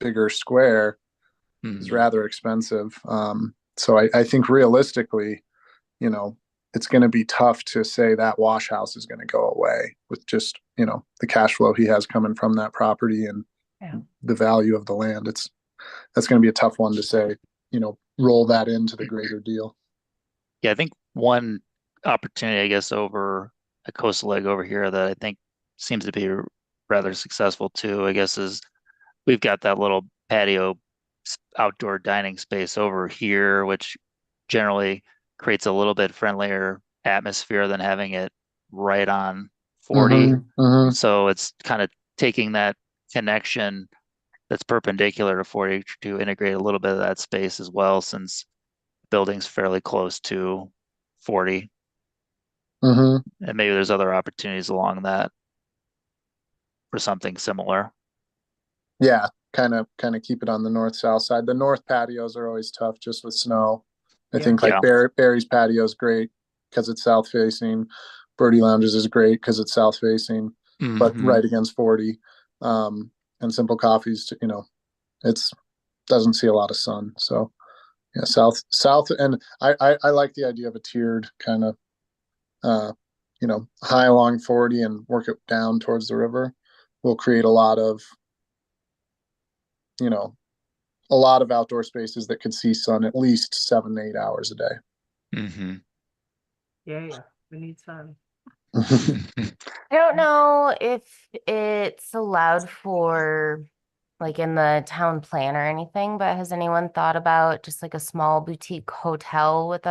bigger square is rather expensive. So I think realistically, you know, it's going to be tough to say that wash house is going to go away with just, you know, the cash flow he has coming from that property and the value of the land. That's going to be a tough one to say, you know, roll that into the greater deal. Yeah, I think one opportunity, I guess, over a coastal leg over here that I think seems to be rather successful too, I guess, is we've got that little patio outdoor dining space over here, which generally creates a little bit friendlier atmosphere than having it right on 40. So it's kind of taking that connection that's perpendicular to 40 to integrate a little bit of that space as well, since the building's fairly close to 40. And maybe there's other opportunities along that for something similar. Yeah, kind of keep it on the north-south side. The north patios are always tough just with snow. I think like Barry's patio is great because it's south facing. Birdie Lounges is great because it's south facing, but right against 40. And Simple Coffees, you know, it's doesn't see a lot of sun. So yeah, south, and I like the idea of a tiered kind of you know, high along 40 and work it down towards the river. Will create a lot of, you know, a lot of outdoor spaces that could see sun at least 7 to 8 hours a day. Yeah, we need sun. I don't know if it's allowed for like in the town plan or anything, but has anyone thought about just like a small boutique hotel with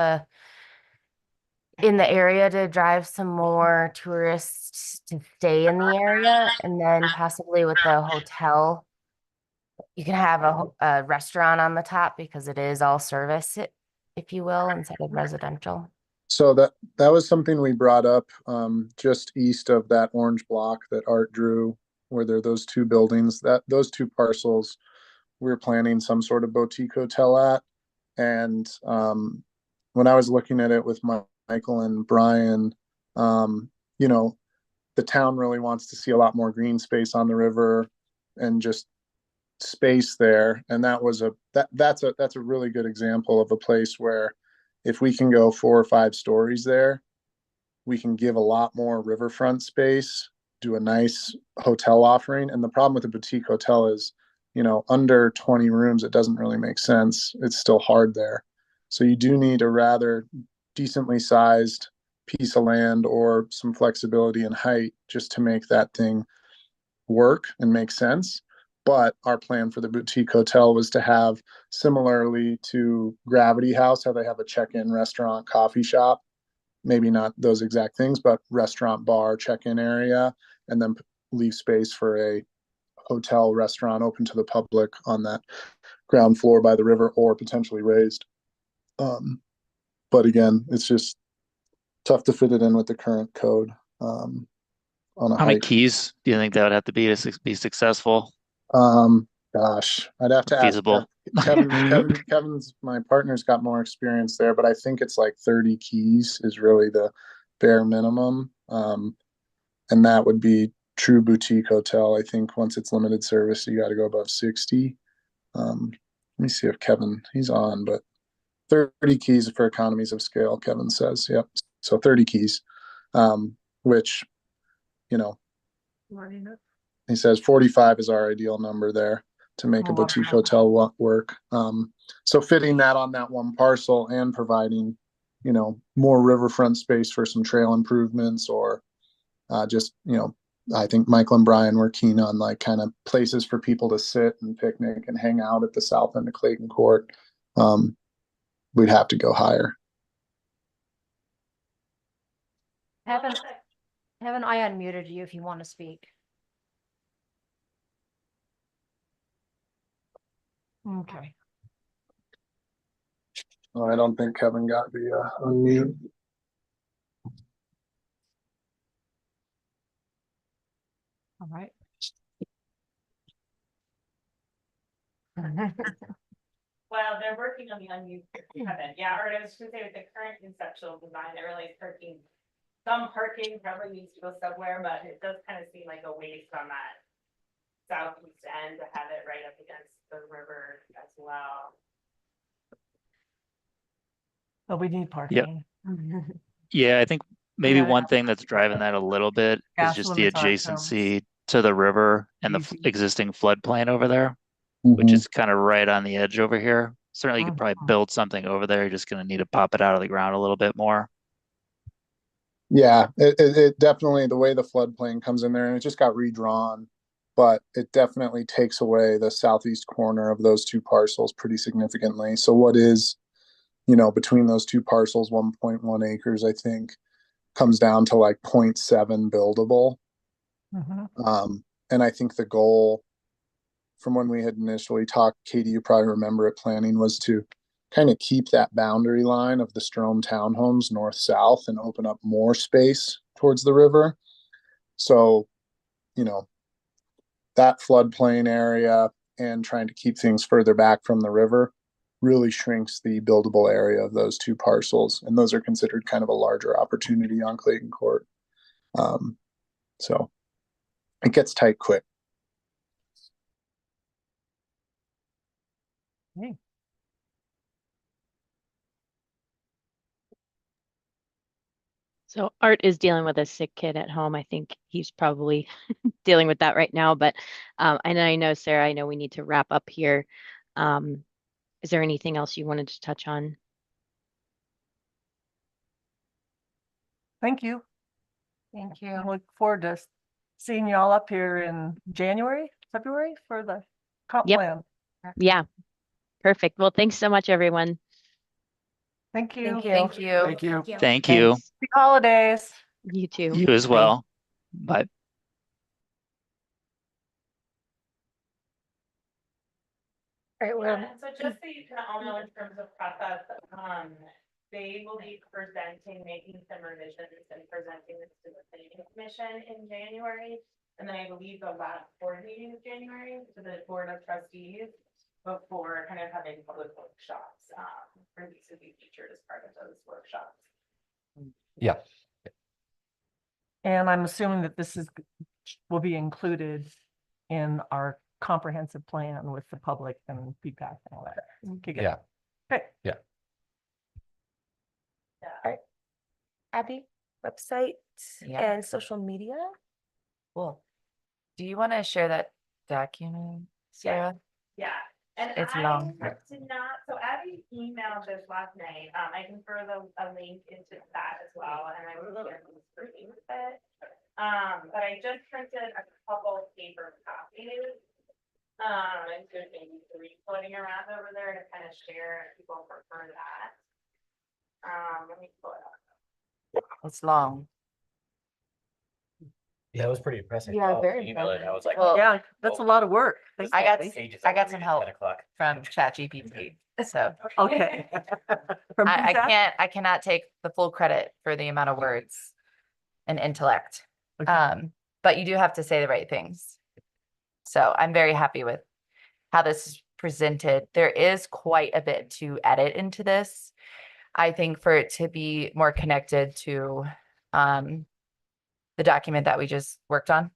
in the area to drive some more tourists to stay in the area, and then possibly with the hotel, you can have a restaurant on the top because it is all service, if you will, instead of residential. So that was something we brought up just east of that orange block that Art drew, where there are those two buildings, that those two parcels we are planning some sort of boutique hotel at. And when I was looking at it with Michael and Brian, you know, the town really wants to see a lot more green space on the river and just space there. And that's a really good example of a place where if we can go 4 or 5 stories there, we can give a lot more riverfront space, do a nice hotel offering. And the problem with a boutique hotel is, under 20 rooms, it doesn't really make sense. It's still hard there. So you do need a rather decently sized piece of land or some flexibility in height just to make that thing work and make sense. But our plan for the boutique hotel was to have, similarly to Gravity House, how they have a check-in restaurant, coffee shop, maybe not those exact things, but restaurant, bar, check-in area, and then leave space for a hotel restaurant open to the public on that ground floor by the river or potentially raised. But again, it's just tough to fit it in with the current code on a How many height. keys do you think that would have to be to be successful? Gosh, I'd have to ask Feasible. Kevin's my partner's got more experience there, but I think it's like 30 keys is really the bare minimum. And that would be true boutique hotel. I think once it's limited service, you got to go above 60. Let me see if he's on, but 30 keys for economies of scale, Kevin says. Yep. So 30 keys, which, he says 45 is our ideal number there to make a boutique hotel work. So fitting that on that one parcel and providing, more riverfront space for some trail improvements or just, I think Michael and Brian were keen on like kind of places for people to sit and picnic and hang out at the south end of Clayton Court. We'd have to go higher. Haven't I unmuted you if you want to speak? Okay. I don't think Kevin got the unmute. All right. Well, they're working on the unused Kevin. Yeah, or I was gonna say with the current conceptual design, it really is parking. Some parking probably needs to go somewhere, but it does kind of seem like a waste on that southeast end to have it right up against the river as well. But we need parking. Yeah, I think maybe Yeah. one thing that's driving that a little bit is Gas just the limits aren't adjacency to the river and the easy. existing floodplain over there, Mm-hmm. which is kind of right on the edge over here. Certainly, you could probably Mhm. build something over there. You're just going to need to pop it out of the ground a little bit more. Yeah, it definitely, the way the floodplain comes in there, and it just got redrawn, but it definitely takes away the southeast corner of those two parcels pretty significantly. So what is, between those two parcels, 1.1 acres, I think, comes down to like 0.7 buildable. And I think the goal from when we had initially talked, Katie, you probably remember it, planning was to kind of keep that boundary line of the Strome townhomes north-south and open up more space towards the river. So, that floodplain area and trying to keep things further back from the river really shrinks the buildable area of those two parcels. And those are considered kind of a larger opportunity on Clayton Court. So it gets tight quick. So Art is dealing with a sick kid at home. I think he's probably dealing with that right now. But and I know, Sarah, I know we need to wrap up here. Is there anything else you wanted to touch on? Thank you. Thank you. I look forward to seeing y'all up here in January, February for the comp Yep. plan. Yeah, perfect. Well, thanks so much, everyone. Thank you. Thank you. Thank you. Thank you. Thank you. Thanks. Happy holidays. You too. You as Bye. well. Bye. All right, Yeah, and so just so you kind of all know in terms of process, they will be presenting, making some revisions and presenting this to the planning commission in January. And then I believe the last board meeting of January to the board of trustees before kind of having public workshops. For these to be featured as part of those workshops. Yeah. And I'm assuming that will be included in our comprehensive plan with the public and feedback and all that. Okay, good. Yeah. Okay. Yeah. Abby, website Yeah. and social media. Cool. Do you want to share that document, Sarah? Yeah. And It's I long. did not, so Abby emailed this last night. I can throw a link into that as well, and I was screen with it. But I just printed a couple paper copies. And so maybe 3 floating around over there to kind of share if people prefer that. Let me pull it up. It's long. Yeah, it was pretty impressive. Yeah, Oh, very you emailed it, I was like, Well, Yeah, that's a lot of work. Thank I you, got Abby. pages I over got to some read at help 10 o'clock. from ChatGPT. So Okay. From I feedback? cannot take the full credit for the amount of words and intellect. Okay. But you do have to say the right things. So I'm very happy with how this is presented. There is quite a bit to edit into this. I think for it to be more connected to the document that we just worked on.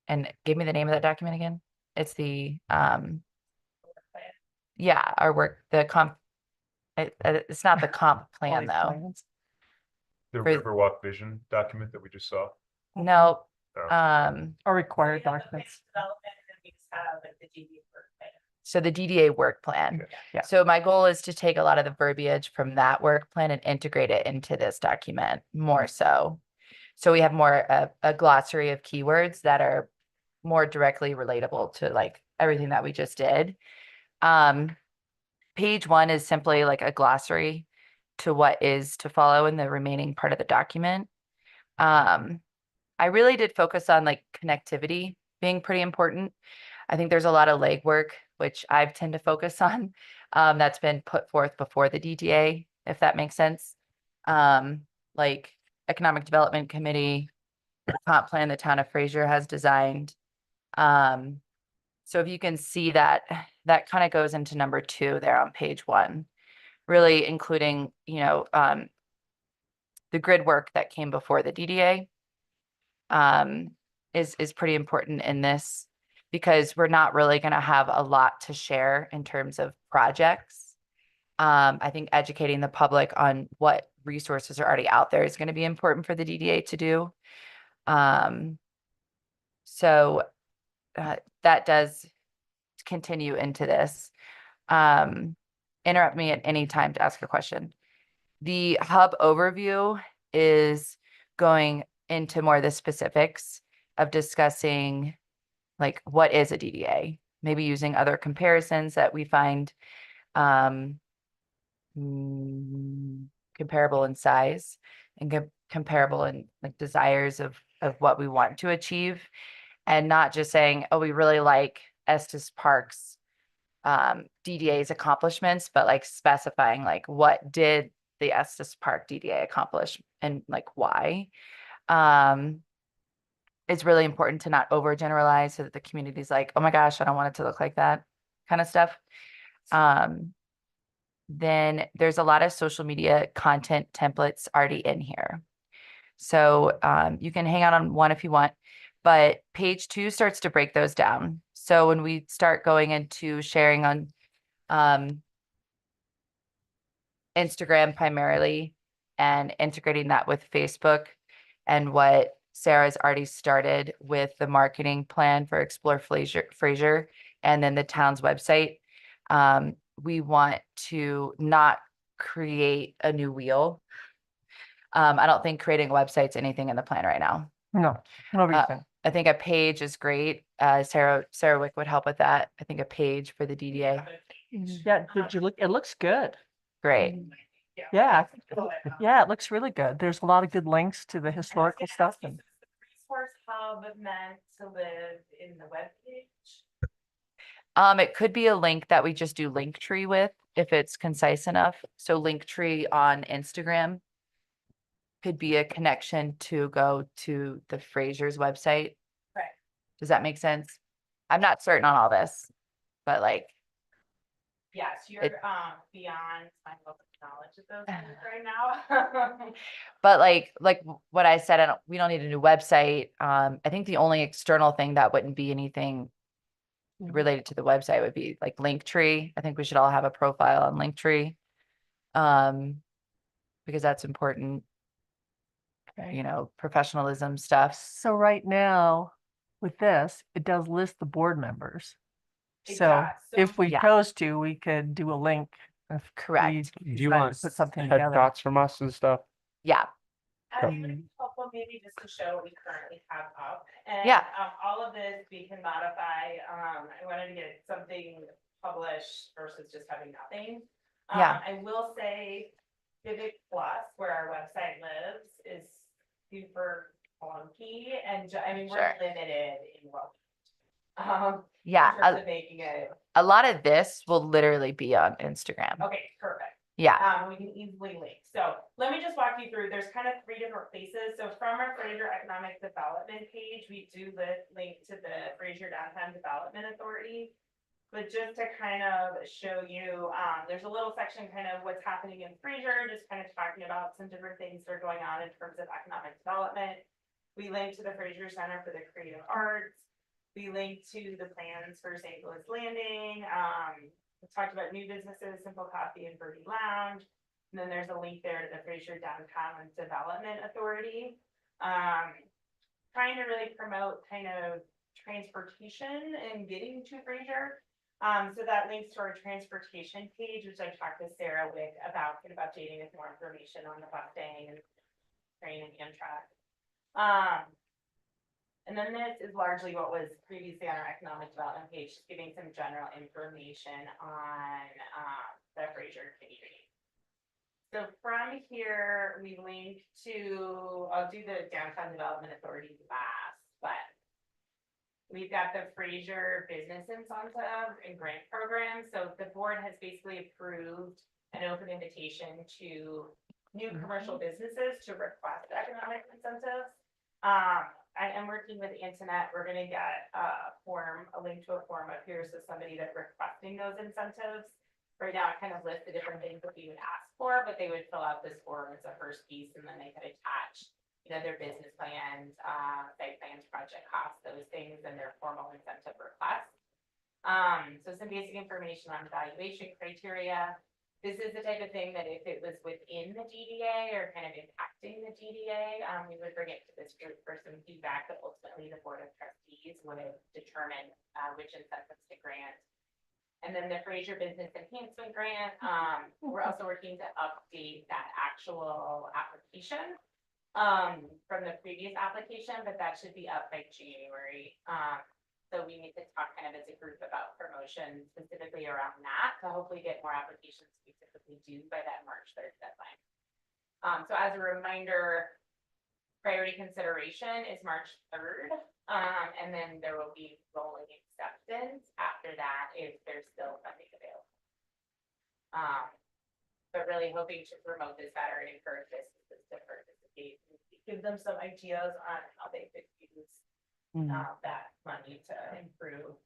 And give me the name of that document again. It's the yeah, our work, the comp. It's not the comp All plan these though. plans. The For- Riverwalk Vision document that we just saw. No, Oh. Are required documents. Development, and we just have like the GD work plan. so the DDA work plan. Yeah. So my goal is to take a lot of the verbiage from that work plan and integrate it into this document more so. So we have more a glossary of keywords that are more directly relatable to like everything that we just did. Page 1 is simply like a glossary to what is to follow in the remaining part of the document. I really did focus on like connectivity being pretty important. I think there's a lot of legwork, which I've tend to focus on, that's been put forth before the DDA, if that makes sense. Like Economic Development Committee, the comp plan the town of Fraser has designed. So if you can see that, that kind of goes into number 2 there on page 1, really including, you know, the grid work that came before the DDA. Is pretty important in this because we're not really going to have a lot to share in terms of projects. I think educating the public on what resources are already out there is going to be important for the DDA to do. So that does continue into this. Interrupt me at any time to ask a question. The hub overview is going into more of the specifics of discussing like what is a DDA, maybe using other comparisons that we find comparable in size and comparable in like desires of what we want to achieve, and not just saying, oh, we really like Estes Park's DDA's accomplishments, but like specifying like what did the Estes Park DDA accomplish and like why. It's really important to not overgeneralize so that the community's like, oh my gosh, I don't want it to look like that kind of stuff. Then there's a lot of social media content templates already in here. So you can hang out on one if you want, but page 2 starts to break those down. So when we start going into sharing on Instagram primarily and integrating that with Facebook and what Sarah's already started with the marketing plan for Explore Fraser and then the town's website, we want to not create a new wheel. I don't think creating a website's anything in the plan right now. No reason. I think a page is great. Sarah Wick would help with that. I think a page for the DDA. Yeah, did you look? It looks good. Great. Yeah, yeah, it looks really good. There's a lot of good links to the historical stuff and Resource hub meant to live in the webpage. It could be a link that we just do Linktree with. if it's concise enough. So Linktree on Instagram could be a connection to go to the Fraser's website. Right. Does that make sense? I'm not certain on all this, but like, Yes, you're It- beyond my level of knowledge of those things right now. but like what I said, we don't need a new website. I think the only external thing that wouldn't be anything related to the website would be like Linktree. I think we should all have a profile on Linktree. Because that's important, you know, professionalism stuff. So right now, with this, it does list the board members. It So does. So- if we Yeah. chose to, we could do a link. If we Correct. Do you decided want to put something together? headshots from us and stuff? Yeah. I think it's helpful maybe just to show what we currently have up. And Yeah. all of this we can modify. I wanted to get something published versus just having nothing. Yeah. I will say Civic Plus, where our website lives, is super clunky and I mean, we're Sure. limited in what Yeah. in terms of making it. A lot of this will literally be on Instagram. Okay, perfect. Yeah. We can easily link. So let me just walk you through. There's kind of 3 different places. So from our Fraser Economic Development page, we do link to the Fraser Downtown Development Authority. But just to kind of show you, there's a little section kind of what's happening in Fraser, just kind of talking about some different things that are going on in terms of economic development. We link to the Fraser Center for the Creative Arts. We link to the plans for St. Louis Landing. We talked about new businesses, Simple Coffee and Birdie Lounge. And then there's a link there to the Fraser Downtown Development Authority. Trying to really promote kind of transportation and getting to Fraser. So that links to our transportation page, which I talked to Sarah Wick about, kind of updating with more information on the Mustang and train and Amtrak. And then this is largely what was previously on our economic development page, just giving some general information on the Fraser community. So from here, we link to, I'll do the Downtown Development Authority last, but we've got the Fraser Business Incentive and Grant Program. So the board has basically approved an open invitation to new commercial businesses to request economic incentives. I am working with Antoinette. We're gonna get a link to a form up here. So somebody that's requesting those incentives. Right now, it kind of lists the different things that we would ask for, but they would fill out this form as a first piece and then they could attach, you know, their business plans, site plans, project costs, those things, and their formal incentive request. So some basic information on evaluation criteria. This is the type of thing that if it was within the DDA or kind of impacting the DDA, we would bring it to this group for some feedback, but ultimately the Board of Trustees would determine which incentives to grant. And then the Fraser Business Enhancement Grant, we're also working to update that actual application from the previous application, but that should be up by January. So we need to talk kind of as a group about promotion specifically around that to hopefully get more applications we typically do by that March 3rd deadline. So as a reminder, priority consideration is March 3rd. And then there will be rolling acceptance after that if there's still funding available. But really hoping to promote this better and encourage businesses to participate, give them some ideas on how they could use that money to improve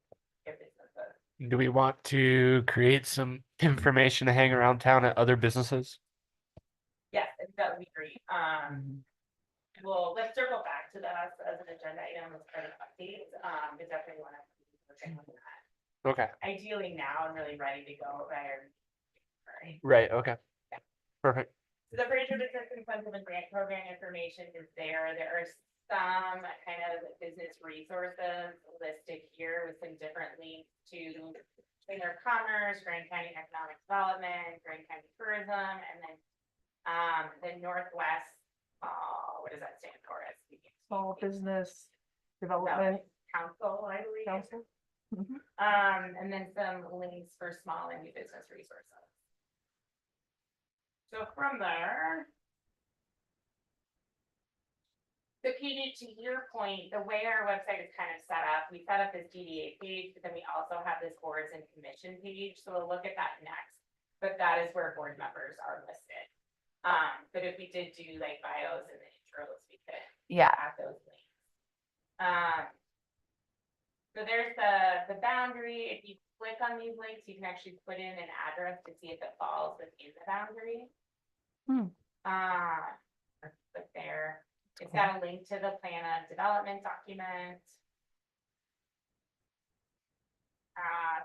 their businesses. Do we want to create some information to hang around town at other businesses? Yes, I think that would be great. Well, let's circle back to that as an agenda item as part of updates. But definitely want to working on that. Okay. Ideally now I'm really ready to go there. Right. Okay. Yeah. Perfect. So the Fraser Business Incentive and Grant Program information is there. There are some kind of business resources listed here with some different links to Chamber of Commerce, Grand County Economic Development, Grand County Tourism, and then the Northwest, what does that stand for? Small Business Development Council, I believe. Council. And then some links for small and new business resources. So from there. So Katie, to your point, the way our website is kind of set up, we set up this DDA page, but then we also have this boards and commission page. So we'll look at that next. but that is where board members are listed. But if we did do like bios and the intros, we could Yeah. add those links. So there's the boundary. If you click on these links, you can actually put in an address to see if it falls within the boundary. Click there. It's got a link to the plan of development document.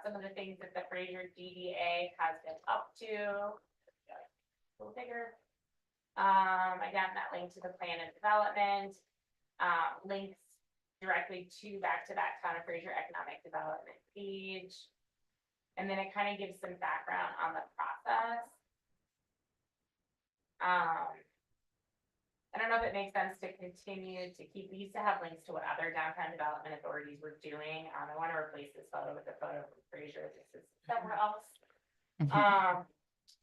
Some of the things that the Fraser DDA has been up to. A little bigger. Again, that link to the plan of development, links directly back to that Town of Fraser economic development page. And then it kind of gives some background on the process. I don't know if it makes sense to continue to keep, we used to have links to what other downtown development authorities were doing. I want to replace this photo with a photo from Fraser. This is somewhere else.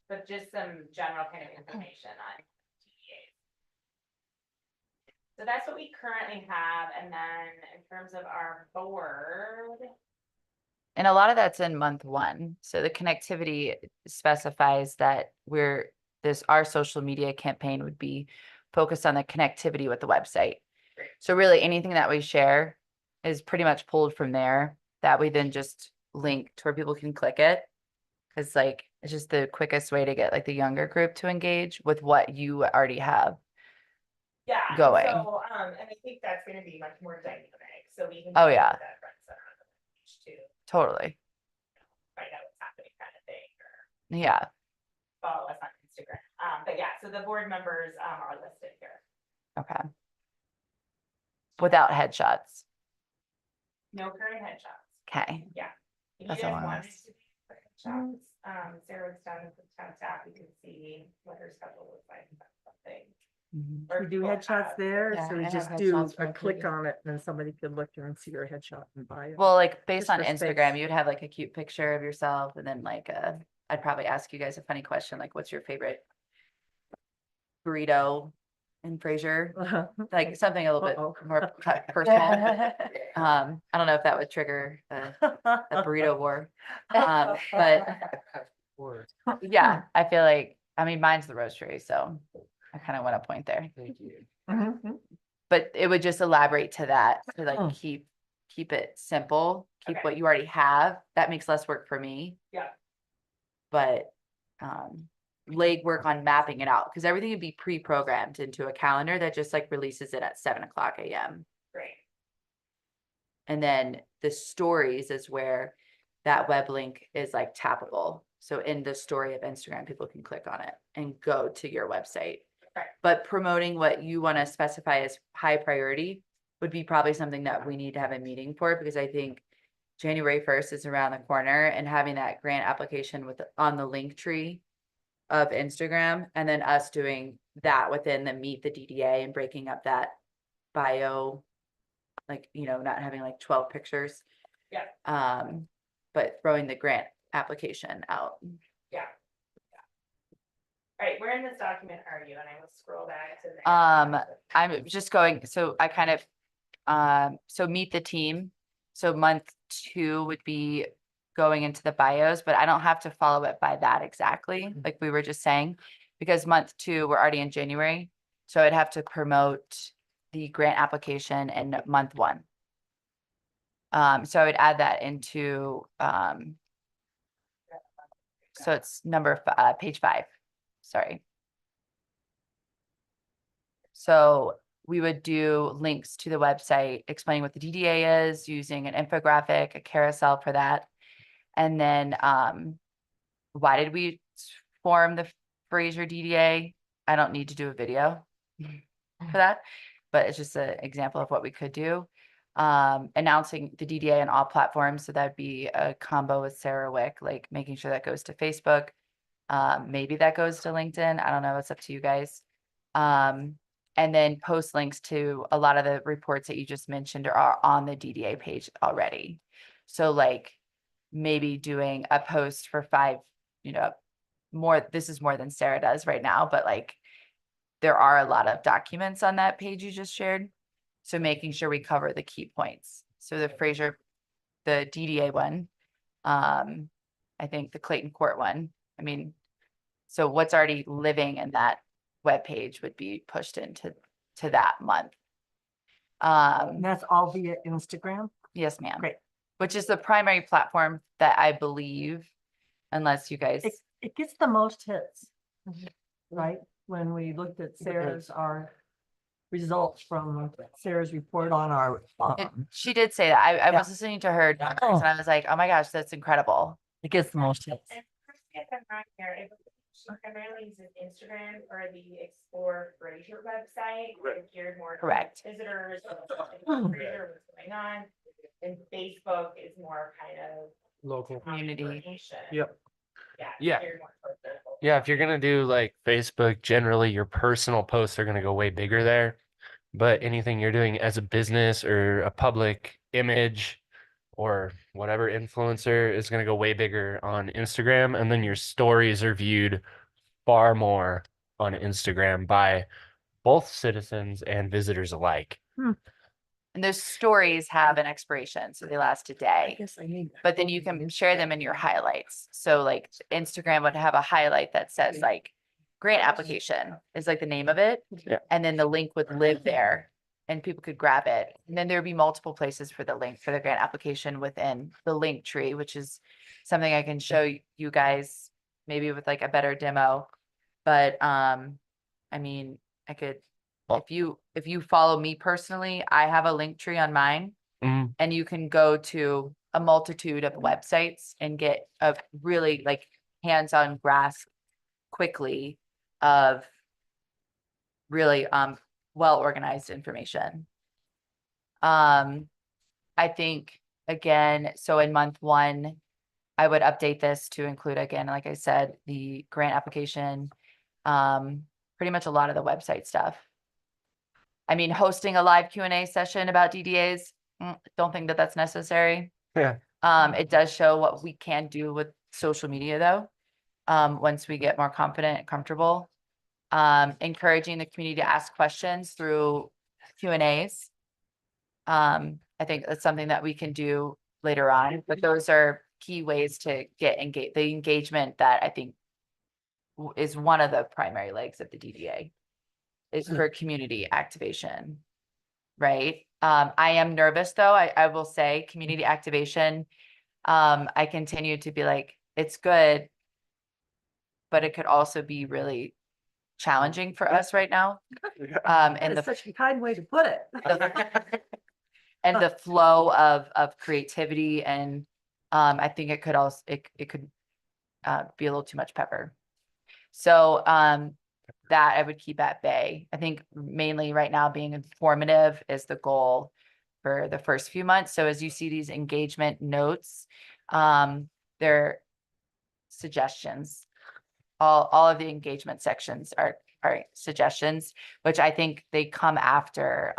But just some general kind of information on TDAs. So that's what we currently have. And then in terms of our board. And a lot of that's in month 1. So the connectivity specifies that our social media campaign would be focused on the connectivity with the website. So really anything that we share is pretty much pulled from there that we then just link to where people can click it. Cause like, it's just the quickest way to get like the younger group to engage with what you already have. Yeah. Going. So, and I think that's going to be much more dynamic. So we can. Oh, yeah. That front center on the page too. Totally. Find out what's happening kind of thing. Or Yeah. follow us on Instagram. But yeah, so the board members are listed here. Okay. Without headshots. No current headshots. Okay. Yeah. If That's you a guys long wanted list. to be headshots, Sarah was down with the town staff, you can see what her schedule looks like. That's something. Mhm. Or We do people headshots have- there, Yeah, so I we have just do headshots for a my click TV. on it and then somebody could look there and see your headshot and buy it. Well, like based Just on for Instagram, space. you'd have like a cute picture of yourself and then like I'd probably ask you guys a funny question, like what's your favorite burrito in Fraser? Like something a little bit Uh-oh. more personal. I don't know if that would trigger a burrito war. But yeah, I feel like, I mean, mine's the roastery, so I kind of want to point there. Thank you. Mhm. But it would just elaborate to that, to like Mm. keep it simple, keep Okay. what you already have. That makes less work for me. Yeah. But leg work on mapping it out, because everything would be pre-programmed into a calendar that just like releases it at 7:00 a.m. Great. And then the stories is where that web link is like tappable. So in the story of Instagram, people can click on it and go to your website. Right. But promoting what you want to specify as high priority would be probably something that we need to have a meeting for, because I think January 1st is around the corner, and having that grant application on the link tree of Instagram, and then us doing that within the Meet the DDA and breaking up that bio, like, not having like 12 pictures. Yeah. But throwing the grant application out. Yeah. All right, where in this document are you? And I will scroll back to there. I'm just going, so I kind of, so meet the team. So month 2 would be going into the bios, but I don't have to follow it by that exactly, like we were just saying, because month 2, we're already in January. So I'd have to promote the grant application in month 1. So I would add that into, so it's page 5, sorry. So we would do links to the website explaining what the DDA is, using an infographic, a carousel for that. And then why did we form the Fraser DDA? I don't need to do a video for that, but it's just an example of what we could do. Announcing the DDA on all platforms. So that'd be a combo with Sarah Wick, like making sure that goes to Facebook. Maybe that goes to LinkedIn. I don't know. It's up to you guys. And then post links to a lot of the reports that you just mentioned are on the DDA page already. So like maybe doing a post for 5, more, this is more than Sarah does right now, but like there are a lot of documents on that page you just shared. So making sure we cover the key points. So the Fraser, the DDA one, I think the Clayton Court one, I mean, So what's already living in that web page would be pushed into that month. And that's all via Instagram? Yes, ma'am. Great. Which is the primary platform that I believe, unless you guys, It gets the most hits, right? When we looked at our results from Sarah's report on our, she did say that. I Yeah. was listening to her numbers and I was like, oh my gosh, that's incredible. it gets the most hits. If I'm not here, she primarily uses Instagram or the Explore Fraser website, geared more towards Correct. visitors, Fraser, what's going on. And Facebook is more kind of Local. Community. information. Yep. Yeah. Yeah. geared more towards the local. Yeah, if you're gonna do like Facebook, generally your personal posts are gonna go way bigger there. But anything you're doing as a business or a public image or whatever influencer is gonna go way bigger on Instagram, and then your stories are viewed far more on Instagram by both citizens and visitors alike. And those stories have an expiration, so they last a I day. guess I need. But then you can share them in your highlights. So like Instagram would have a highlight that says like grant application is like the name of it. Yeah. And then the link would live there and people could grab it. And then there'd be multiple places for the link for the grant application within the link tree, which is something I can show you guys maybe with like a better demo. But I mean, I could, if you follow me personally, I have a link tree on mine. Mhm. And you can go to a multitude of websites and get a really like hands-on grasp quickly of really well-organized information. I think again, so in month 1, I would update this to include again, like I said, the grant application, pretty much a lot of the website stuff. I mean, hosting a live Q&A session about DDAs, don't think that that's necessary. Yeah. It does show what we can do with social media though. Once we get more confident and comfortable, encouraging the community to ask questions through Q&As. I think that's something that we can do later on, but those are key ways to get the engagement that I think is one of the primary legs of the DDA is for community activation. Right. I am nervous though. I will say community activation. I continue to be like, it's good, but it could also be really challenging for us right now. And That's such a kind way to put it. and the flow of creativity and I think it could also it could be a little too much pepper. So that I would keep at bay. I think mainly right now being informative is the goal for the first few months. So as you see these engagement notes, they're suggestions. All of the engagement sections are suggestions, which I think they come after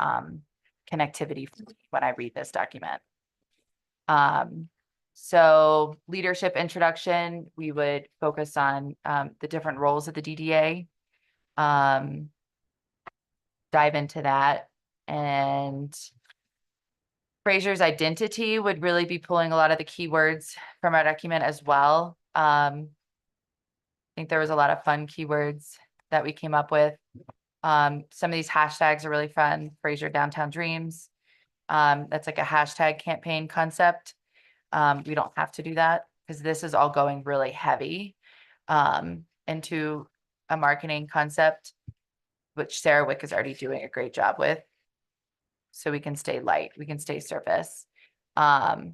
connectivity when I read this document. So leadership introduction, we would focus on the different roles of the DDA. Dive into that, and Fraser's identity would really be pulling a lot of the keywords from our document as well. I think there was a lot of fun keywords that we came up with. Some of these hashtags are really fun. Fraser Downtown Dreams. That's like a hashtag campaign concept. We don't have to do that because this is all going really heavy into a marketing concept, which Sarah Wick is already doing a great job with. So we can stay light, we can stay surface. I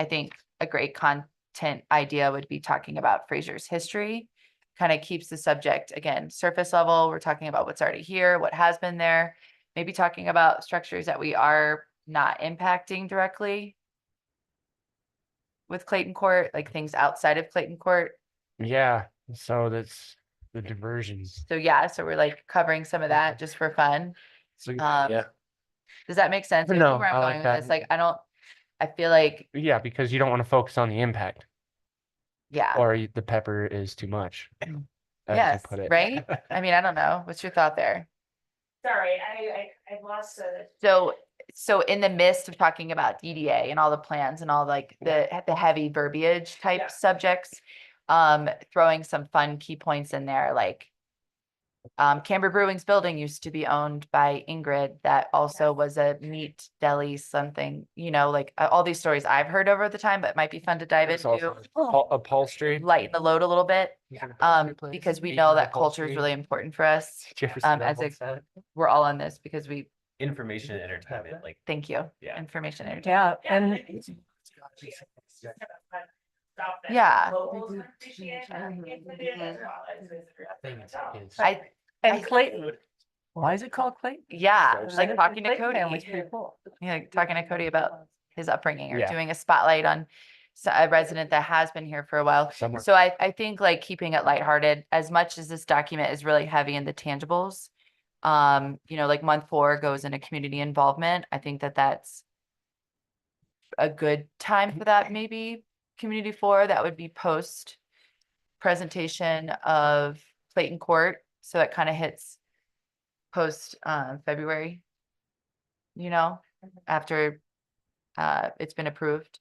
think a great content idea would be talking about Fraser's history, kind of keeps the subject, again, surface level. We're talking about what's already here, what has been there, maybe talking about structures that we are not impacting directly with Clayton Court, like things outside of Clayton Court. Yeah, so that's the diversions. So yeah, so we're like covering some of that just for fun. So Yeah. Does that make sense? You No, see where I'm I like going with that. this? Like, I feel like, yeah, because you don't want to focus on the impact yeah, or the pepper is too much. as you yes, put it. right? I mean, I don't know. What's your thought there? Sorry, I lost the. So in the midst of talking about DDA and all the plans and all like the heavy verbiage type Yeah. subjects, throwing some fun key points in there, like Camber Brewing's building used to be owned by Ingrid, that also was a meat deli something, you know, like all these stories I've heard over the time, but it might be fun to dive It's into, also upholstery. lighten the load a little bit. Because we know that culture is really important for us. We're all on this because we, Information and entertainment, like, thank you. Yeah. Information entertainment. Yeah, and Yeah. I, and Clayton. Why is it called Clayton? yeah, like talking to Clayton Cody. family's pretty cool. Yeah, talking to Cody about his upbringing or Yeah. doing a spotlight on a resident that has been here for a while. Somewhere. So I think like keeping it lighthearted, as much as this document is really heavy in the tangibles. You know, like month 4 goes into community involvement. I think that that's a good time for that, maybe community 4, that would be post presentation of Clayton Court. So that kind of hits post February, you know, after it's been approved.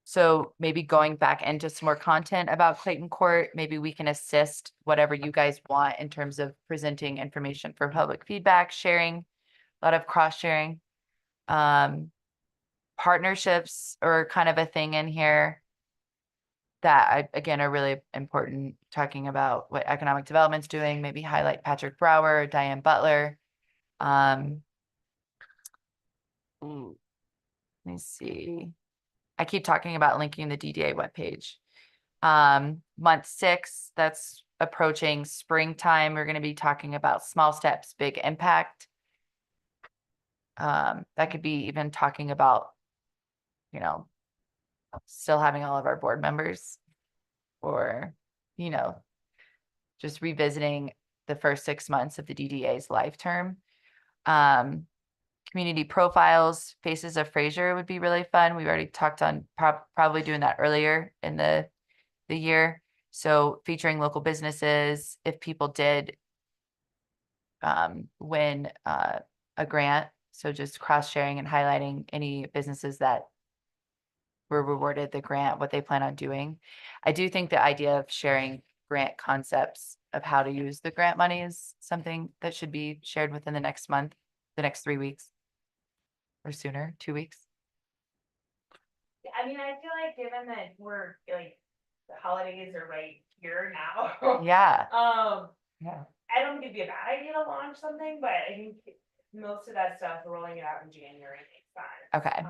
So maybe going back into some more content about Clayton Court, maybe we can assist whatever you guys want in terms of presenting information for public feedback, sharing, a lot of cross sharing. Partnerships are kind of a thing in here that again are really important, talking about what economic development's doing, maybe highlight Patrick Brower, Diane Butler. Let me see. I keep talking about linking the DDA webpage. Month 6, that's approaching springtime. We're going to be talking about small steps, big impact. That could be even talking about, you know, still having all of our board members, or, you know, just revisiting the first 6 months of the DDA's life term. Community profiles, Faces of Fraser would be really fun. We already talked on probably doing that earlier in the year. So featuring local businesses, if people did win a grant. So just cross sharing and highlighting any businesses that were rewarded the grant, what they plan on doing. I do think the idea of sharing grant concepts of how to use the grant money is something that should be shared within the next month, the next 3 weeks. Or sooner, 2 weeks. I mean, I feel like given that we're like, the holidays are right here now. Yeah. Yeah. I don't think it'd be a bad idea to launch something, but I think most of that stuff, rolling it out in January makes sense. Okay.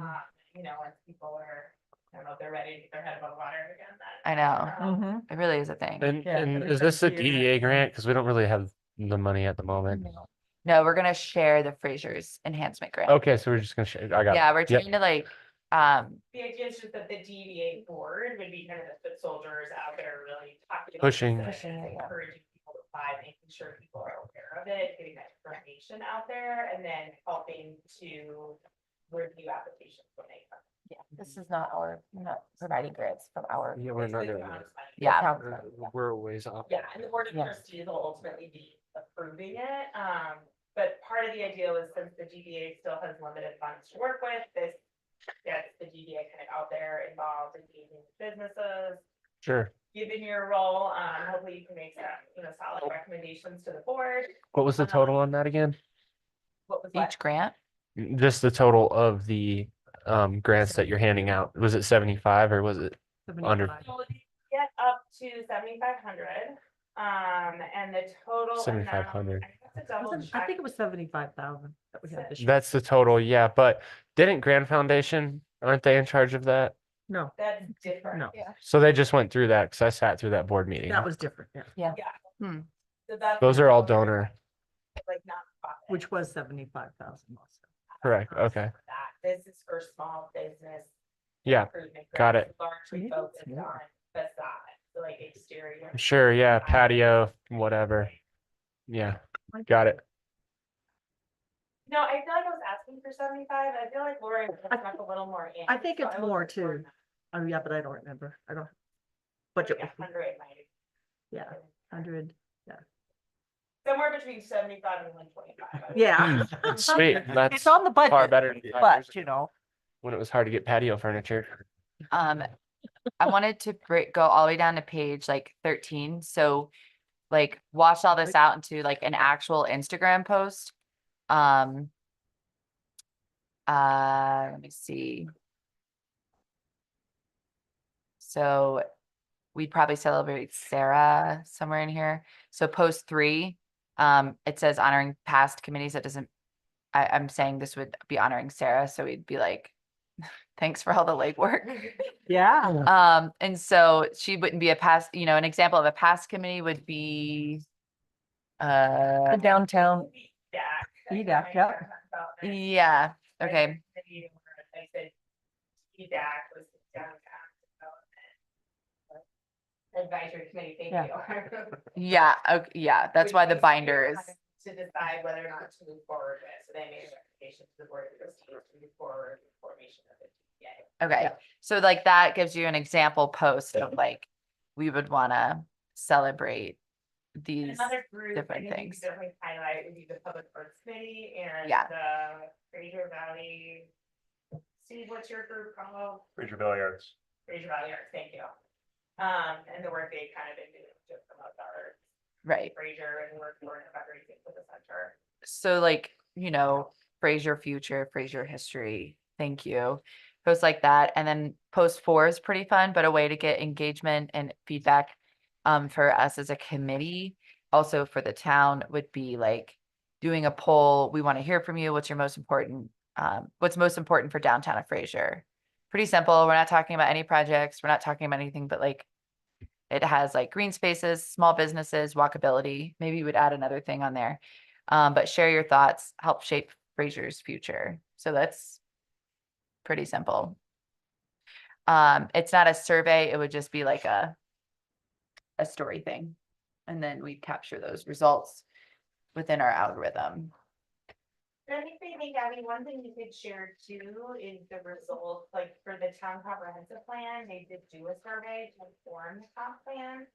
You know, once people are, I don't know if they're ready to get their head above water again, then. I know. It really is a thing. And is this a DDA grant? Because we don't really have the money at the moment. No, we're gonna share the Fraser's enhancement grant. Okay, so we're just gonna share. I got it. Yeah, we're Yep. trying to like, The idea is just that the DDA board would be kind of the foot soldiers out there really talking. Pushing. Encouraging people to apply, making sure people are aware of it, getting that information out there, and then helping to review applications when they come. Yeah, this is not we're not providing grants from our. Yeah, we're not It's the doing town's that. money. Yeah. Town's Uh, money, yeah. We're a ways off. Yeah, and the board of Yeah. trustees will ultimately be approving it. But part of the idea was, since the GDA still has limited funds to work with, this gets the GDA kind of out there, involved, engaging with businesses. Sure. Given your role, hopefully you can make some, you know, solid recommendations to the board. What was the total on that again? What was that? each grant. Just the total of the grants that you're handing out. Was it 75 or was it under? So you get up to 7,500, and the total. 7,500. I have to double I check. think it was 75,000 that we had this year. That's the total, yeah. But didn't Grand Foundation, aren't they in charge of that? No, That's different. No. Yeah. So they just went through that because I sat through that board meeting. that was different, yeah, So that's Those are all donor. like nonprofit. which was 75,000 also. Correct. Okay. That. This is for small business. Yeah. improvement Got grants, it. Largely focused on facade, so like exterior. Sure. Yeah. Patio, whatever. Yeah. Got it. No, I feel like I was asking for 75. I feel like Lori was a little more. in, I think so it's I was more more too. than Oh, yeah, but I don't remember. I don't. Budget, that. 100 might. yeah, 100, Somewhere between 75 and 125. I would yeah. Sweet. That's It's on the far budget, better than 5 years but ago you know, when it was hard to get patio furniture. I wanted to go all the way down to page like 13. So like wash all this out into like an actual Instagram post. Let me see. So we'd probably celebrate Sarah somewhere in here. So post 3, it says honoring past committees. That doesn't, I'm saying this would be honoring Sarah. So we'd be like, thanks for all the legwork. Yeah. And so she wouldn't be a past, an example of a past committee would be, The downtown. Yeah. EDAC, yep. yeah, okay. I said EDAC was downtown development advisory committee, thank Yeah. you. Yeah, okay, yeah, that's why the Which binder basically is, wanted to decide whether or not to move forward with, so they made a recommendation to the board of trustees to move forward with formation of the TPA. okay. So like that gives you an example post of like, we would want to celebrate these Another group, I different think you things. could definitely highlight would be the Public Works Committee and Yeah. the Fraser Valley. Steve, what's your group called? Fraser Valley Arts. Fraser Valley Arts, thank you. And the work they kind of been doing to promote the arts. Right. Fraser and work for fundraising for the center. So like, Fraser Future, Fraser History, thank you. Posts like that. And then post 4 is pretty fun, but a way to get engagement and feedback for us as a committee, also for the town, would be like doing a poll. We want to hear from you. What's most important for downtown of Fraser? Pretty simple. We're not talking about any projects. We're not talking about anything, but like it has like green spaces, small businesses, walkability. Maybe you would add another thing on there. But share your thoughts, help shape Fraser's future. So that's pretty simple. It's not a survey. It would just be like a story thing. And then we capture those results within our algorithm. I think Gabby, one thing you could share too is the results, like for the town comprehensive plan, they did do a survey to inform the comp plan.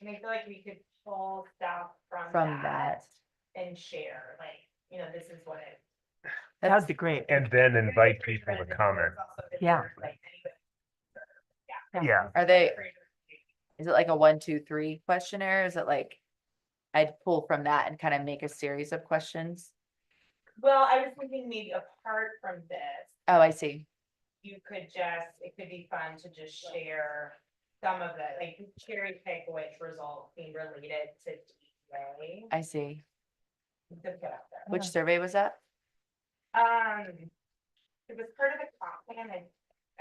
And I feel like we could pull stuff from that and share, like, this is what it. That would be great. And then invite people to comment. Yeah. Yeah. Is it like a 1, 2, 3 questionnaire? Is it like I'd pull from that and kind of make a series of questions? Well, I was thinking maybe apart from this, Oh, I see. it could be fun to just share some of the, like, cherry pick which results being related to DA. I see. To put up there. Which survey was that? It was part of the comp plan,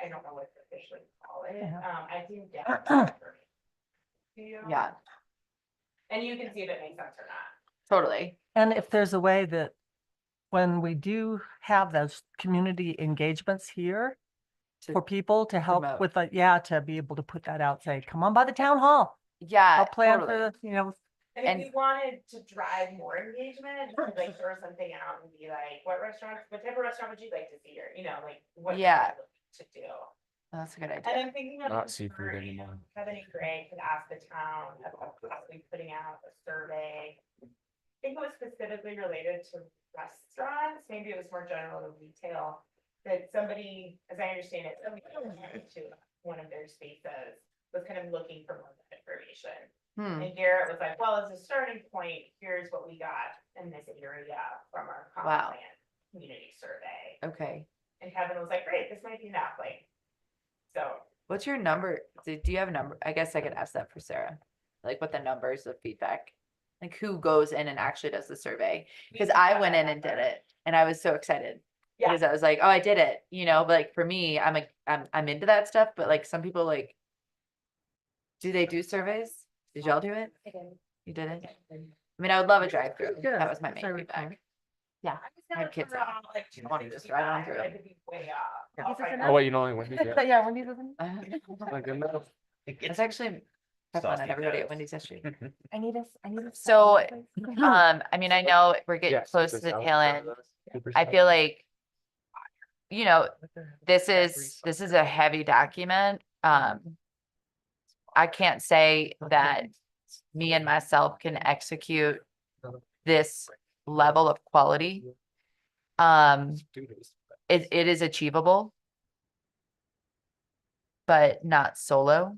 I don't know what to officially call it, Yeah. I didn't get that information. Do you? Yeah, And you can see if it makes sense or not. totally. And if there's a way that when we do have those community engagements here To for people to help promote. with to be able to put that out, say, come on by the town hall. Yeah, Help plan totally. for, And And- if we wanted to drive more engagement, like throw something out and be like, what type of restaurant would you like to see here? Like what Yeah. you're looking to do. That's a good And idea. I'm thinking of. Not seafood anymore. Kevin and Greg could ask the town about possibly putting out a survey. I think it was specifically related to restaurants, maybe it was more general to retail. That somebody, as I understand it, somebody went to one of their spaces was kind of looking for more information. And Garrett was like, well, as a starting point, here's what we got in this area from our comp Wow. plan community survey. Okay. And Kevin was like, great, this might be enough, like, so. What's your number? Do you have a number? I guess I could ask that for Sarah. Like what the numbers of feedback, like who goes in and actually does the survey? Because I went in and did it and I was so excited. Yeah. Because I was like, oh, I did it, but like for me, I'm into that stuff, but like some people like, do they do surveys? Did y'all do it? You did it? I mean, I would love a drive-through. That was my main feedback. Yeah. I have kids now. You don't want to just ride on through. It could be way up. Oh, wait, you know, like Wendy's. yeah, Wendy's doesn't. Like enough. It's actually prevalent at everybody at Wendy's yesterday. I need a. So, I mean, I know we're getting Yes, close to it's the out. tail end. I feel like, this is a heavy document. I can't say that me and myself can execute this level of quality. It is achievable. but not solo.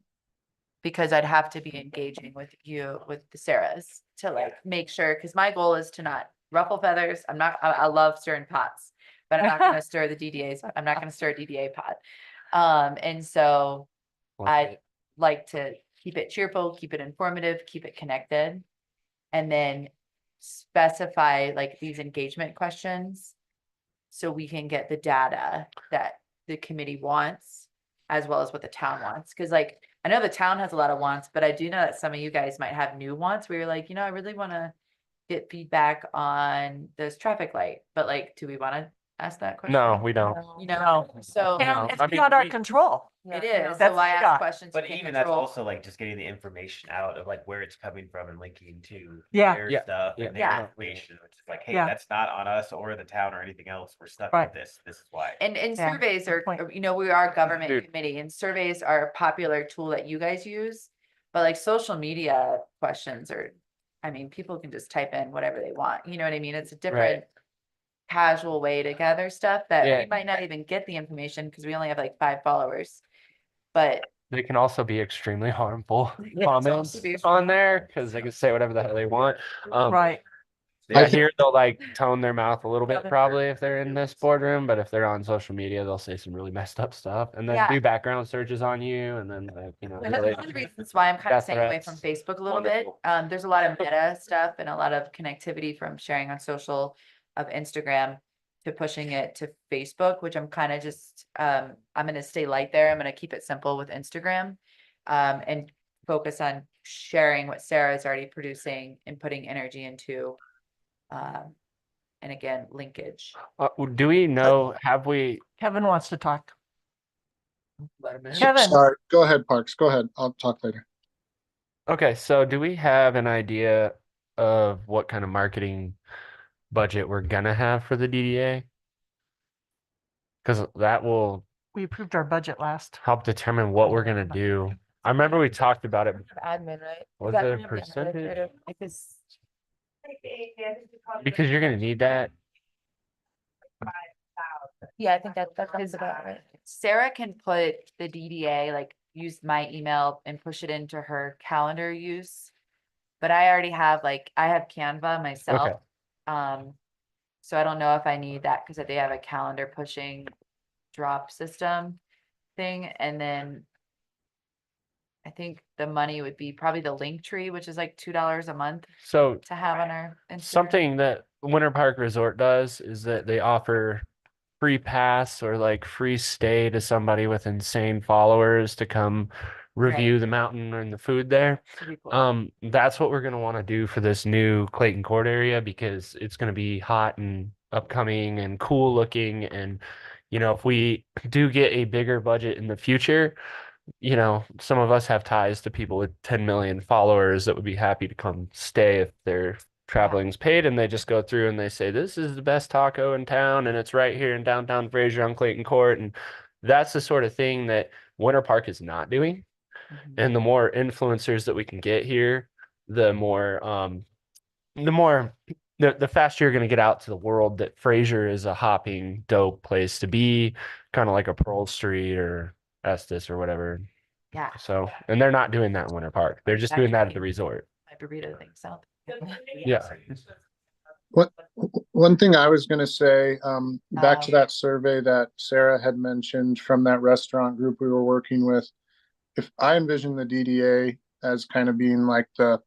Because I'd have to be engaging with you, with the Sarahs to like make sure, because my goal is to not ruffle feathers. I love stirring pots, but I'm not gonna stir the DDAs. I'm not gonna stir a DDA pot. And so I'd like to keep it cheerful, keep it informative, keep it connected. And then specify like these engagement questions. So we can get the data that the committee wants as well as what the town wants. Cause like, I know the town has a lot of wants, but I do know that some of you guys might have new wants where you're like, I really want to get feedback on this traffic light, but like, do we want to ask that question? No, we don't. So No, It's I mean, beyond our we- control. it is. That's So I Scott. ask questions. But you can't even that's control. also like just getting the information out of like where it's coming from and linking to Yeah. their Yeah. stuff Yeah. and their Yeah. information, which is like, hey, Yeah. that's not on us or the town or anything else. We're stuck Right. with this. This is why. And Yeah, surveys good are, point. we are a government Dude. committee and surveys are a popular tool that you guys use. But like social media questions are, I mean, people can just type in whatever they want. You know what I mean? It's a different casual way to gather stuff that Yeah. we might not even get the information because we only have like 5 followers. But They can also be extremely harmful can comments also be on there because they can say whatever the hell they want. Right. Yeah, I think- here they'll like tone their mouth a little bit probably if they're in this boardroom, but if they're on social media, they'll say some really messed up stuff and then Yeah. do background searches on you and then and that's one of the reasons why I'm kind of death staying away from threats. Facebook a little bit. Wonderful. There's a lot of meta stuff and a lot of connectivity from sharing on social of Instagram to pushing it to Facebook, which I'm kind of just I'm gonna stay light there. I'm gonna keep it simple with Instagram and focus on sharing what Sarah is already producing and putting energy into. And again, linkage. Do we know, have we? Kevin wants to talk. Let him in. Kevin. Sorry, go ahead, Parks. Go ahead. I'll talk later. Okay, so do we have an idea of what kind of marketing budget we're gonna have for the DDA? Because that will We approved our budget last. help determine what we're gonna do. I remember we talked about it. Admin, right? Was it a percentage? Because you're gonna need that. Yeah, I think that's about right. Sarah can put the DDA, like use my email and push it into her calendar use. But I already have I have Canva myself. So I don't know if I need that because they have a calendar pushing drop system thing. And then I think the money would be probably the link tree, which is like $2 a month So to have on our Instagram. something that Winter Park Resort does is that they offer free pass or like free stay to somebody with insane followers to come review the mountain and the food there. Should be cool. That's what we're gonna want to do for this new Clayton Court area because it's gonna be hot and upcoming and cool looking. And if we do get a bigger budget in the future, some of us have ties to people with 10 million followers that would be happy to come stay if their traveling's paid and they just go through and they say, this is the best taco in town and it's right here in downtown Fraser on Clayton Court. And that's the sort of thing that Winter Park is not doing. And the more influencers that we can get here, the faster you're going to get out to the world that Fraser is a hopping, dope place to be, kind of like a Pearl Street or Estes or whatever. Yeah. So, and they're not doing that in Winter Park. They're just doing that at the resort. My burrito thing sounds. Yeah. One thing I was gonna say, back to that survey that Sarah had mentioned from that restaurant group we were working with. If I envision the DDA as kind of being like the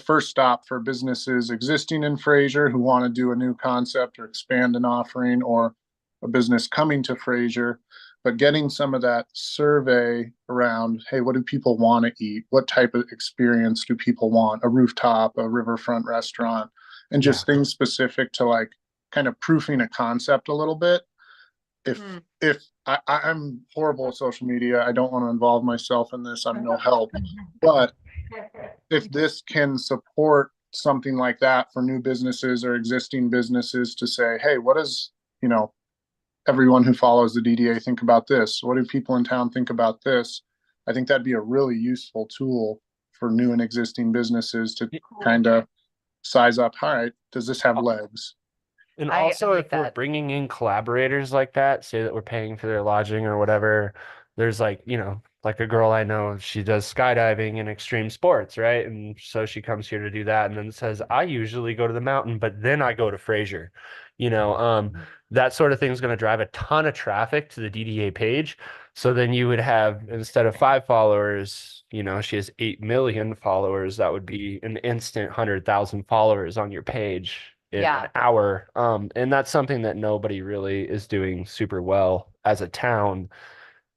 first stop for businesses existing in Fraser who want to do a new concept or expand an offering, or a business coming to Fraser, but getting some of that survey around, hey, what do people want to eat? What type of experience do people want? A rooftop, a riverfront restaurant, and just things specific to like kind of proofing a concept a little bit. If I'm horrible at social media, I don't want to involve myself in this. I'm no help. But if this can support something like that for new businesses or existing businesses to say, hey, what does, everyone who follows the DDA think about this? What do people in town think about this? I think that'd be a really useful tool for new and existing businesses to kind of size up. All right, does this have legs? And I also, like if we're that. bringing in collaborators like that, say that we're paying for their lodging or whatever, there's like a girl I know, she does skydiving and extreme sports, right? And so she comes here to do that and then says, I usually go to the mountain, but then I go to Fraser. That sort of thing is going to drive a ton of traffic to the DDA page. So then you would have, instead of 5 followers, she has 8 million followers. That would be an instant 100,000 followers on your page in Yeah. an hour. And that's something that nobody really is doing super well as a town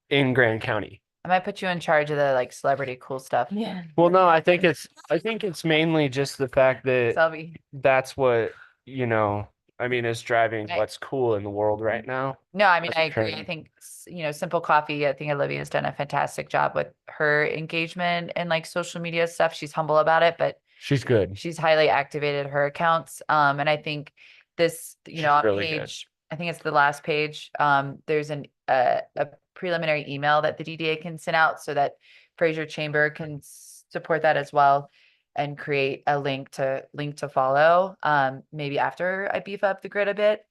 in Grand County. I might put you in charge of the like celebrity cool stuff. Yeah. Well, no, I think it's mainly just the fact that Selby. that's what, is driving Right. what's cool in the world right now. No, I mean, As a I agree. I trend. think, Simple Coffee, I think Olivia's done a fantastic job with her engagement and like social media stuff. She's humble about it, but She's good. she's highly activated her accounts. And I think this, She's on really good. page, I think it's the last page, there's a preliminary email that the DDA can send out so that Fraser Chamber can support that as well and create a link to follow, maybe after I beef up the grid a bit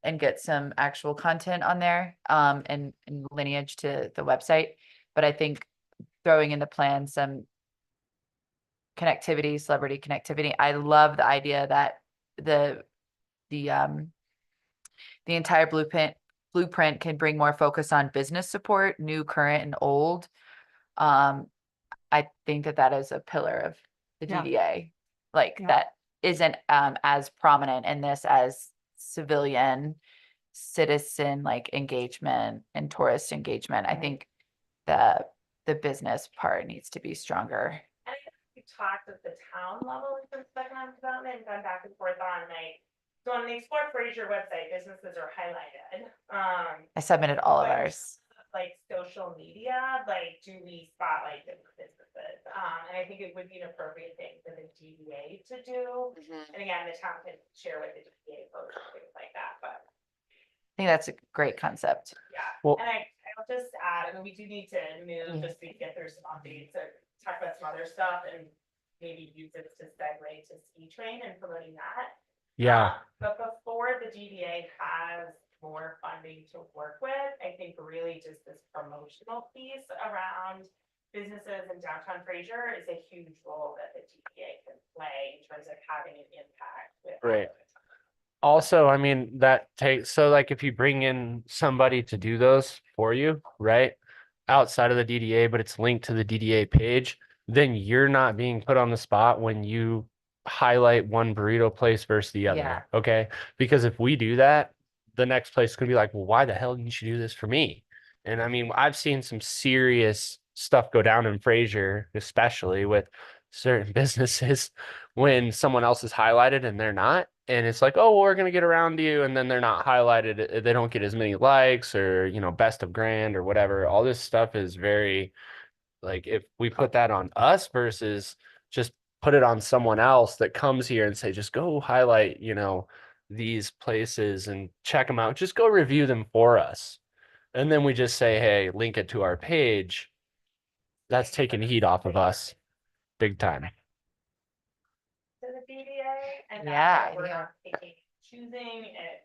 and get some actual content on there, and lineage to the website. But I think throwing in the plan some connectivity, celebrity connectivity. I love the idea that the entire blueprint can bring more focus on business support, new, current, and old. I think that is a pillar of the Yeah. DDA, like Yeah. that isn't as prominent in this as civilian citizen like engagement and tourist engagement. I think the business part needs to be stronger. And I think we talked at the town level in terms of economic development and gone back and forth on so on the Explore Fraser website, businesses are highlighted. I submitted all of But ours. like social media, do we spotlight different businesses? And I think it would be an appropriate thing for the DDA to do. And again, the town can share with the DDA folks and things like that, but I think that's a great concept. yeah. Well- And I'll just add, I mean, we do need to move just to get through some updates or talk about some other stuff and maybe use this to segue to Ski Train and promoting that. Yeah. But before the GDA has more funding to work with, I think really just this promotional piece around businesses in downtown Fraser is a huge role that the GDA can play in terms of having an impact with. Right. Also, like if you bring in somebody to do those for you, right? Outside of the DDA, but it's linked to the DDA page, then you're not being put on the spot when you highlight one burrito place versus the other. Yeah. Okay. Because if we do that, the next place is gonna be like, well, why the hell didn't you do this for me? And I mean, I've seen some serious stuff go down in Fraser, especially with certain businesses when someone else is highlighted and they're not. And it's like, oh, well, we're gonna get around to you, and then they're not highlighted. They don't get as many likes or best of grand or whatever. All this stuff is very like if we put that on us versus just put it on someone else that comes here and say, just go highlight, these places and check them out. Just go review them for us. And then we just say, hey, link it to our page. That's taking heat off of us big time. To the DDA and Yeah, we're yeah. not choosing it.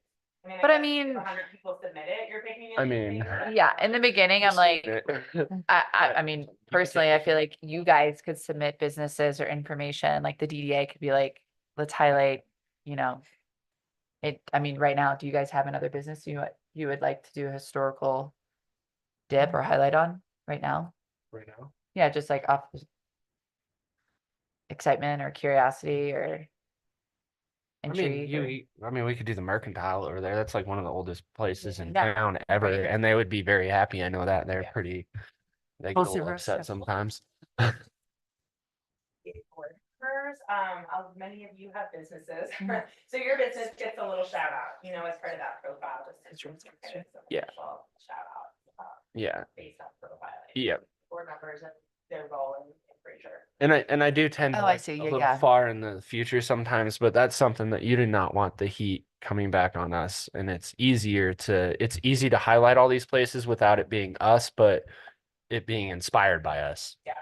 But I guess mean- if 100 people submit it, you're picking it. I mean, Yeah, in the beginning, I'm like, I mean, personally, I feel like you guys could submit businesses or information, like the DDA could be like, let's highlight, it, I mean, right now, do you guys have another business you would like to do a historical dip or highlight on right now? right now. Yeah, just like off excitement or curiosity or intrigue. We could do the Mercantile over there. That's like one of the oldest places in Yeah. town ever, Right. and they would be very happy. I know that they're Yeah. pretty. They get a Mostly little roast, upset yeah. sometimes. Workers, many of you have businesses, so your business gets a little shout out, as part of that profile, just to kind of some Yeah. initial shout out. Yeah. Based on profiling. Yeah. Board members and their role in Fraser. And I do tend to Oh, I look see. a Yeah, little yeah. far in the future sometimes, but that's something that you do not want the heat coming back on us. And it's easy to highlight all these places without it being us, but it being inspired by us. Yeah.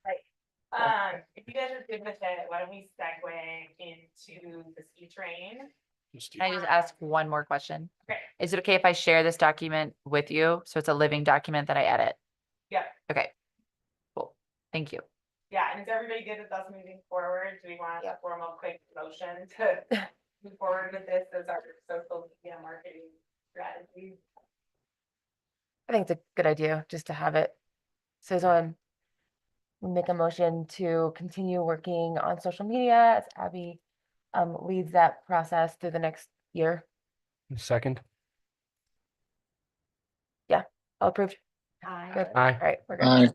Right. If you guys are good with it, why don't we segue into the Ski Train? Can I just ask one more question? Okay. Is it okay if I share this document with you? So it's a living document that I edit? Yeah. Okay. Cool. Thank you. Yeah, and is everybody good with us moving forward? Do we want a formal quick motion to move forward with this as our social media marketing strategy? I think it's a good idea just to have it. So someone make a motion to continue working on social media as Abby leads that process through the next year. Second. All approved. Good. All Aye. right, we're good. Aye.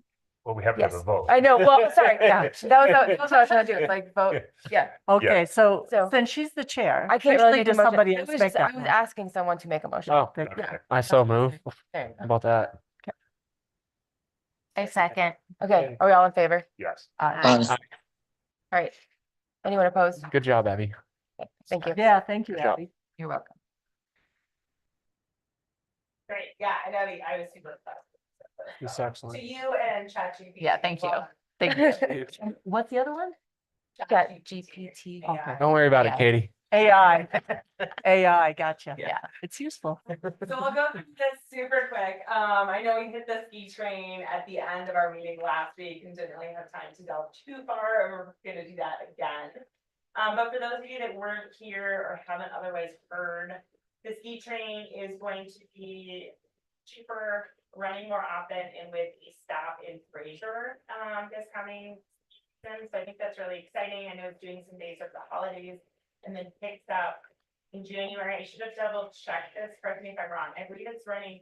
Well, we have to have a Yes. vote. I know. Well, sorry. Yeah, that was what I was trying to do. It's like vote. Yeah. Okay, so So- since she's the chair, I can't really usually make a does motion. somebody I else was make just, I that was motion? asking someone to make a motion. Oh, There- Yeah. I so move. There you How go. about that? A second. Okay, are we all in favor? Yes. Aye. All right. Anyone opposed? Good job, Abby. Okay, thank you. Yeah, thank you, Good job. Abby. You're welcome. Great, yeah, I was super impressed. It's To excellent. you and ChatGPT. Yeah, thank you. Well Thank you. What's the other one? done. Chat GPT. AI. Don't worry about Yeah. it, Katie. AI. AI, gotcha. Yeah. It's useful. So we'll go through this super quick. I know we hit the ski train at the end of our meeting last week and didn't really have time to delve too far, and we're gonna do that again. But for those of you that weren't here or haven't otherwise heard, the ski train is going to be cheaper, running more often, and with a stop in Fraser, this coming season. So I think that's really exciting. I know it's doing some days of the holidays and then picks up in January. I should have double checked this, correct me if I'm wrong. I believe it's running,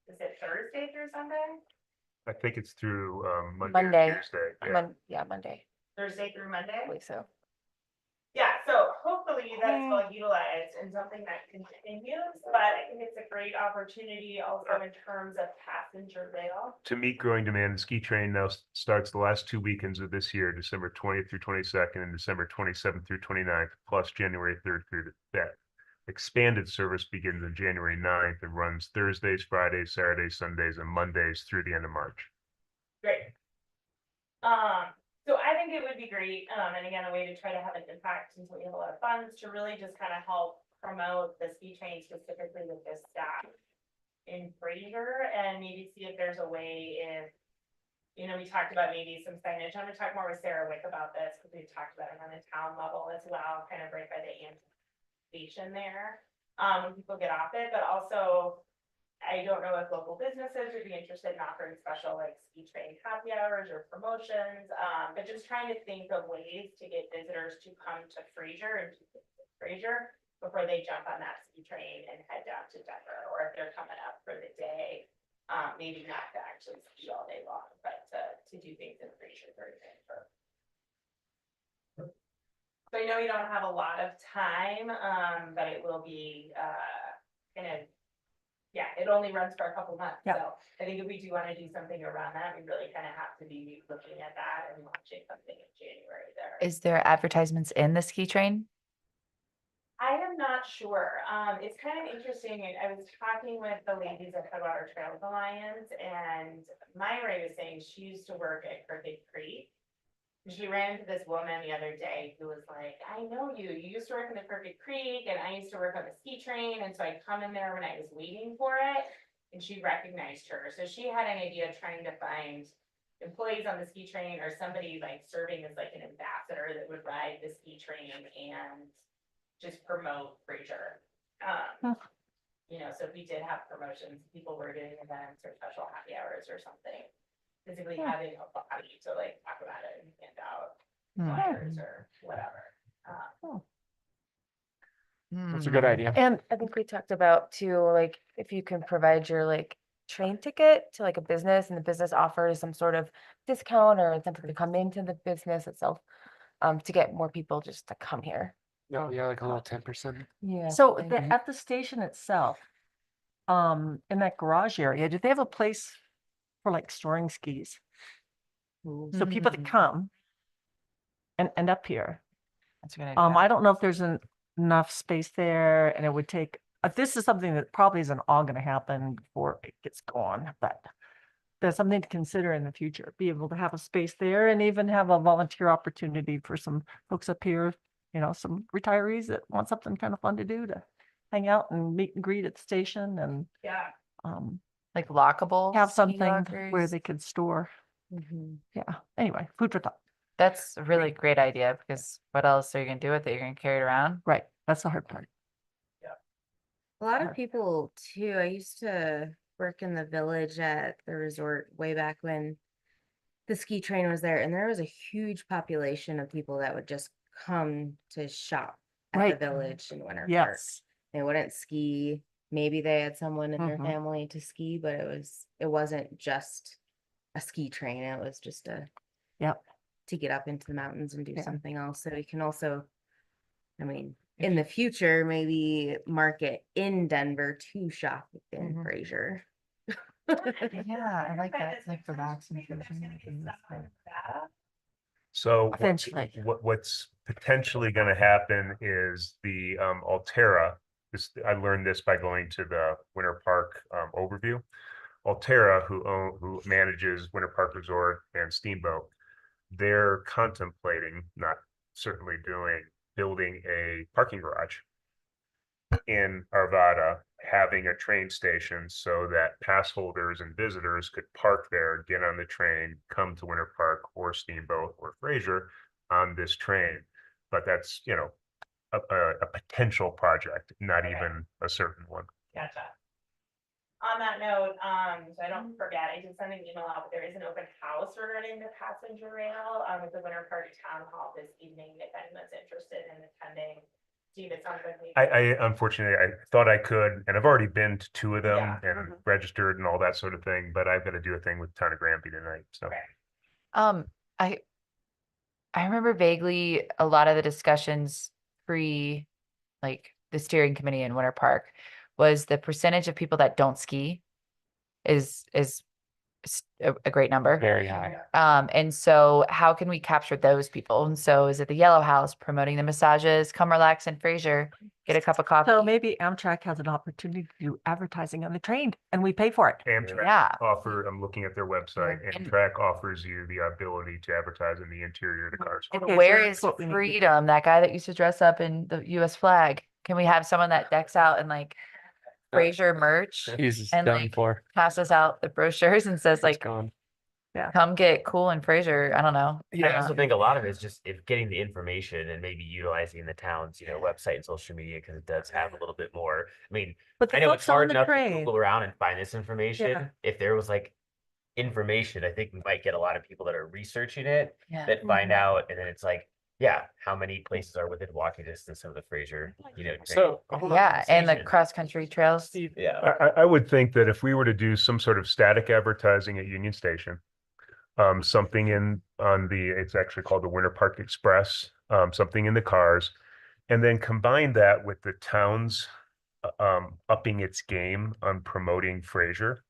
is it Thursday through Sunday? I think it's through Monday Monday. or Tuesday. Yeah. Yeah, Monday. Thursday through Monday? I believe so. Yeah, so hopefully that's well utilized and something that continues, but I think it's a great opportunity also in terms of passenger rail. To meet growing demand, the ski train now starts the last 2 weekends of this year, December 20th through 22nd and December 27th through 29th, plus January 3rd through the 5th. Expanded service begins on January 9th and runs Thursdays, Fridays, Saturdays, Sundays, and Mondays through the end of March. Great. So I think it would be great, and again, a way to try to have an impact since we have a lot of funds to really just kind of help promote the ski train specifically with this staff in Fraser and maybe see if there's a way if, you know, we talked about maybe some signage. I'm gonna talk more with Sarah Wick about this because we've talked about it on the town level as well, kind of right by the station there. When people get off it, but also I don't know if local businesses would be interested in offering special like ski train happy hours or promotions, but just trying to think of ways to get visitors to come to Fraser before they jump on that ski train and head down to Denver, or if they're coming up for the day, maybe not to actually ski all day long, but to do things in Fraser for example. So I know you don't have a lot of time, but it will be kind of, yeah, it only runs for a couple months. Yeah. So I think if we do want to do something around that, we really kind of have to be looking at that and launching something in January there. Is there advertisements in the ski train? I am not sure. It's kind of interesting. I was talking with the ladies at Headwater Trails Alliance, and Myra was saying she used to work at Crooked Creek. She ran into this woman the other day who was like, I know you. You used to work in the Crooked Creek, and I used to work on the ski train. And so I'd come in there when I was waiting for it, and she recognized her. So she had an idea of trying to find employees on the ski train or somebody like serving as like an ambassador that would ride the ski train and just promote Fraser. You know, so if we did have promotions, people were doing events or special happy hours or something. Physically having a body to like talk about it and hand out flyers or whatever. That's a good idea. And I think we talked about too, like, if you can provide your like train ticket to like a business and the business offers some sort of discount or incentive to come into the business itself, to get more people just to come here. Oh, yeah, like a little 10%. Yeah. So at the station itself, in that garage area, do they have a place for like storing skis? So people that come and end up here. That's a good idea. I don't know if there's enough space there, and it would take, this is something that probably isn't all gonna happen before it gets going, but there's something to consider in the future, be able to have a space there and even have a volunteer opportunity for some folks up here, you know, some retirees that want something kind of fun to do, to hang out and meet and greet at the station and Yeah. Like lockable. have ski something where lockers? they could store. Mhm. Yeah, anyway, food for thought. That's a really great idea because what else are you gonna do with it? You're gonna carry it around? Right, that's the hard part. A lot Sure. of people too. I used to work in the village at the resort way back when the ski train was there, and there was a huge population of people that would just come to shop at Right. the village in Winter Park. Yes. They wouldn't ski. Maybe they had someone in their Mhm. family to ski, but it wasn't just a ski train. It was just Yep. to get up into the mountains and do Yeah. something else. So we can also, I mean, in the future, maybe market in Denver to shop in Mhm. Fraser. Yeah, I like that. Like for vaccination. So Eventually. what's potentially going to happen is the Altera. I learned this by going to the Winter Park overview. Altera, who manages Winter Park Resort and Steamboat, they're contemplating, not certainly doing, building a parking garage in Arvada, having a train station so that pass holders and visitors could park there, get on the train, come to Winter Park or Steamboat or Fraser on this train. But that's, a potential project, not even a certain one. Gotcha. On that note, so I don't forget, I did send an email out, but there is an open house regarding the passenger rail, at the Winter Park Town Hall this evening, if anyone's interested in attending. Steve, it sounds like I unfortunately, I thought I could, and I've already been to 2 of them Yeah. and registered and all that sort of thing, but I've got to do a thing with Town of Granby tonight, so. Okay. I remember vaguely a lot of the discussions pre like the steering committee in Winter Park was the percentage of people that don't ski is a great number. Very high. And so how can we capture those people? And so is it the Yellow House promoting the massages? Come relax in Fraser, get a cup of coffee. So maybe Amtrak has an opportunity to do advertising on the train and we pay for it. Amtrak Yeah. I'm looking at their website, And- Amtrak offers you the ability to advertise in the interior of the cars. And Okay, where so is that's what we need to do. Freedom? That guy that used to dress up in the US flag. Can we have someone that decks out in like Fraser merch He's and done like for. passes out the brochures and says It's like, gone. come get cool in Fraser? I don't know. Yeah, I also think a lot of it is just if getting the information and maybe utilizing the town's, website and social media, because it does have a little bit more. I mean, But the I know it's folks on hard the enough to train, Google around and find this information. Yeah. If there was like information, I think we might get a lot of people that are researching it Yeah. that find out, and then it's like, yeah, how many places are within walking distance of the Fraser, train? So Yeah, and the Conversation. cross country trails. Yeah. I would think that if we were to do some sort of static advertising at Union Station, something it's actually called the Winter Park Express, something in the cars, and then combine that with the town's upping its game on promoting Fraser.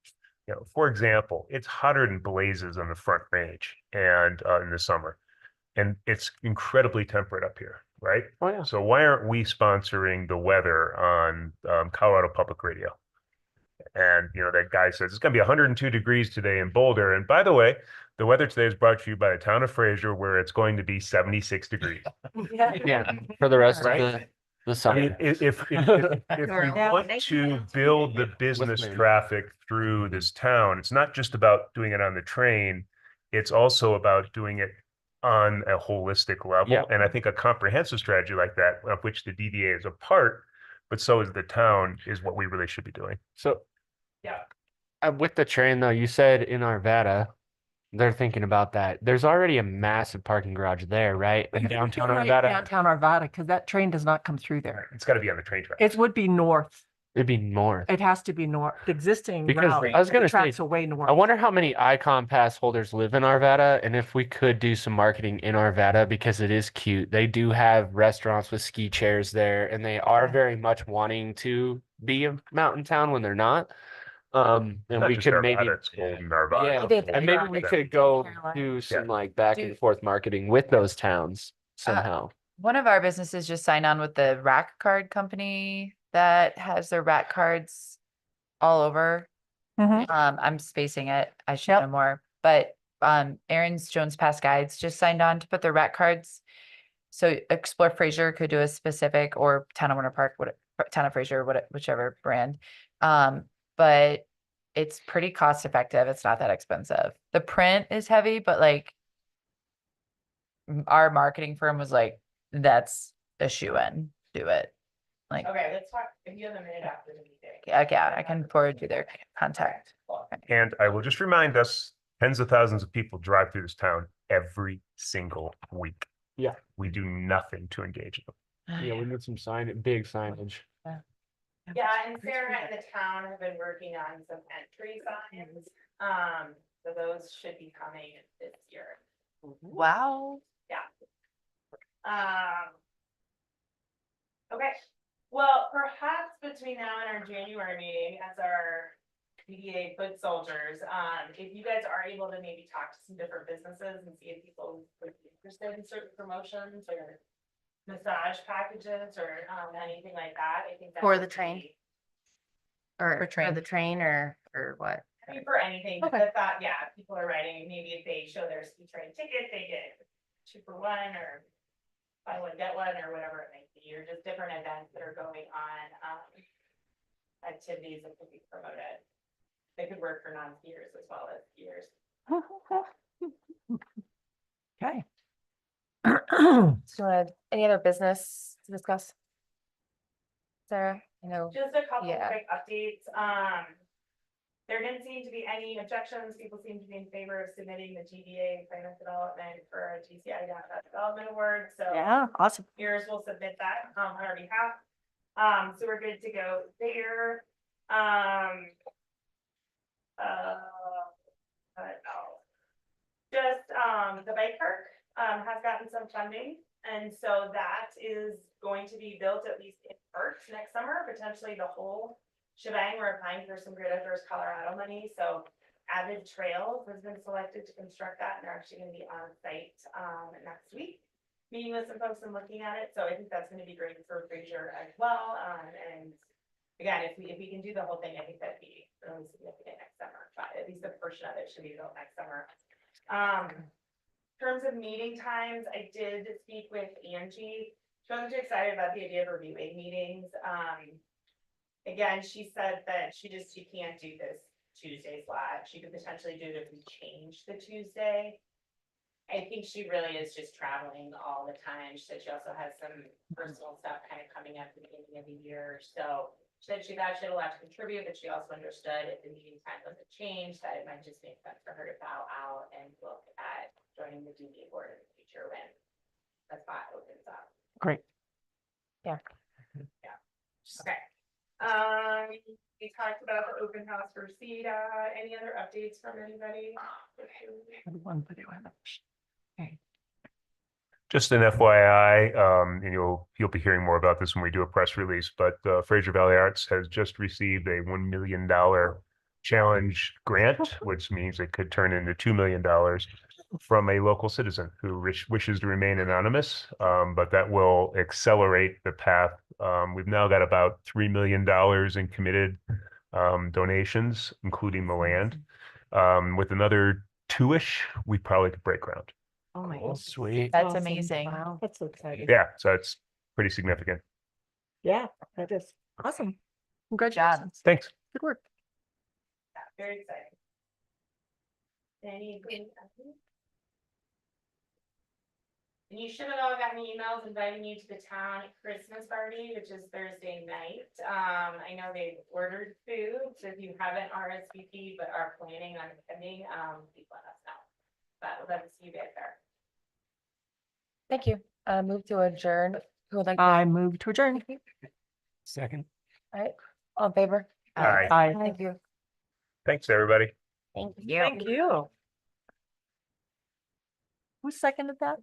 For example, it's hotter than blazes on the Front Range and in the summer, and it's incredibly temperate up here, right? Oh, yeah. So why aren't we sponsoring the weather on Colorado Public Radio? And that guy says it's going to be 102 degrees today in Boulder. And by the way, the weather today is brought to you by the town of Fraser, where it's going to be 76 degrees. Yeah, for the rest Right? of the I summer. mean, if we want to build the business me. traffic through this town, it's not just about doing it on the train. It's also about doing it on a holistic level. Yeah. And I think a comprehensive strategy like that, of which the DDA is a part, but so is the town, is what we really should be doing. So Yeah. with the train though, you said in Arvada, they're thinking about that. There's already a massive parking garage there, right? In downtown Right, Arvada. downtown Arvada, because that train does not come through there. It's got to be on the train track. It would be north. It'd be north. It has to be north. The existing Because route, I was the gonna say, tracks away north. I wonder how many Icon Pass holders live in Arvada, and if we could do some marketing in Arvada because it is cute. They do have restaurants with ski chairs there, and they are very much wanting to be a mountain town when they're not. And Not we just could Arvada, maybe, it's Golden Arvada. yeah, I think and maybe Arvada. we could go Carolina. do some Yeah. like back and Dude. forth marketing with those towns somehow. One of our businesses just signed on with the rack card company that has their rack cards all over. Mhm. I'm spacing it. I should Yep. know more, but Aaron's Jones Pass Guides just signed on to put their rack cards. So Explore Fraser could do a specific, or Town of Winter Park, Town of Fraser, whichever brand. But it's pretty cost effective. It's not that expensive. The print is heavy, but like our marketing firm was like, that's a shoe-in, do it. Like, Okay, let's talk, if you have a minute after the meeting. yeah, I can forward you their contact. And I will just remind us, tens of thousands of people drive through this town every single week. Yeah. We do nothing to engage them. Yeah, we need some big signage. Yeah, and Sarah and the town have been working on some entry signs. So those should be coming this year. Wow. Yeah. Okay, well, perhaps between now and our January meeting, as our PDA foot soldiers, if you guys are able to maybe talk to some different businesses and see if people would be interested in certain promotions or massage packages or anything like that, I think that For would the train? be- Or For train. for the train or what? I mean, for anything, but Okay. the thought, yeah, people are writing, maybe if they show their ski train ticket, they get 2 for 1 or buy one, get one, or whatever it may be, or just different events that are going on, activities that could be promoted. They could work for non-skiers as well as skiers. Okay. So, any other business to discuss? Sarah, I know. Just a couple Yeah. quick updates, there didn't seem to be any objections, people seem to be in favor of submitting the GDA plan of development for a GCI development award, so. Yeah, awesome. Yours will submit that on our behalf. So we're good to go there. What else? Just, the bike park, has gotten some funding. And so that is going to be built at least in part next summer, potentially the whole shebang. We're applying for some Grid Outdoors Colorado money. So Avid Trails has been selected to construct that, and they're actually gonna be on site, next week. Meeting with some folks and looking at it, so I think that's gonna be great for Fraser as well, and again, if we can do the whole thing, I think that'd be really significant next summer, but at least a portion of it should be built next summer. In terms of meeting times, I did speak with Angie, she wasn't too excited about the idea of reviewing meetings, again, she said that she can't do this Tuesday slot, she could potentially do it if we change the Tuesday. I think she really is just traveling all the time. She said she also has some personal stuff kind of coming up at the beginning of the year. So she said she thought she had a lot to contribute, but she also understood if the meeting time doesn't change, that it might just make sense for her to bow out and look at joining the DB board in the future when the spot opens up. Great. Yeah. Yeah. Okay. We talked about the open house for CEDA. Any other updates from anybody? Just an FYI, and you'll be hearing more about this when we do a press release, but Fraser Valley Arts has just received a $1 million challenge grant, which means it could turn into $2 million from a local citizen who wishes to remain anonymous, but that will accelerate the path. We've now got about $3 million in committed donations, including the land. With another 2-ish, we probably could break ground. Oh my Oh, goodness. sweet. That's Awesome. amazing. Wow, that's so exciting. Yeah, so it's pretty significant. Yeah, that is awesome. Job. Congratulations. Thanks. Good work. Very exciting. Anything else? And you should have all gotten emails inviting you to the town Christmas party, which is Thursday night. I know they've ordered food, so if you haven't RSVP'd but are planning on attending, please let us know. But we'd love to see you guys there. Thank you. Move to adjourn. Who would like? I move to adjourn. Second. All right, all in favor? Aye. Aye. Thank you. Thanks, everybody. Thank you. Thank you. Who seconded that?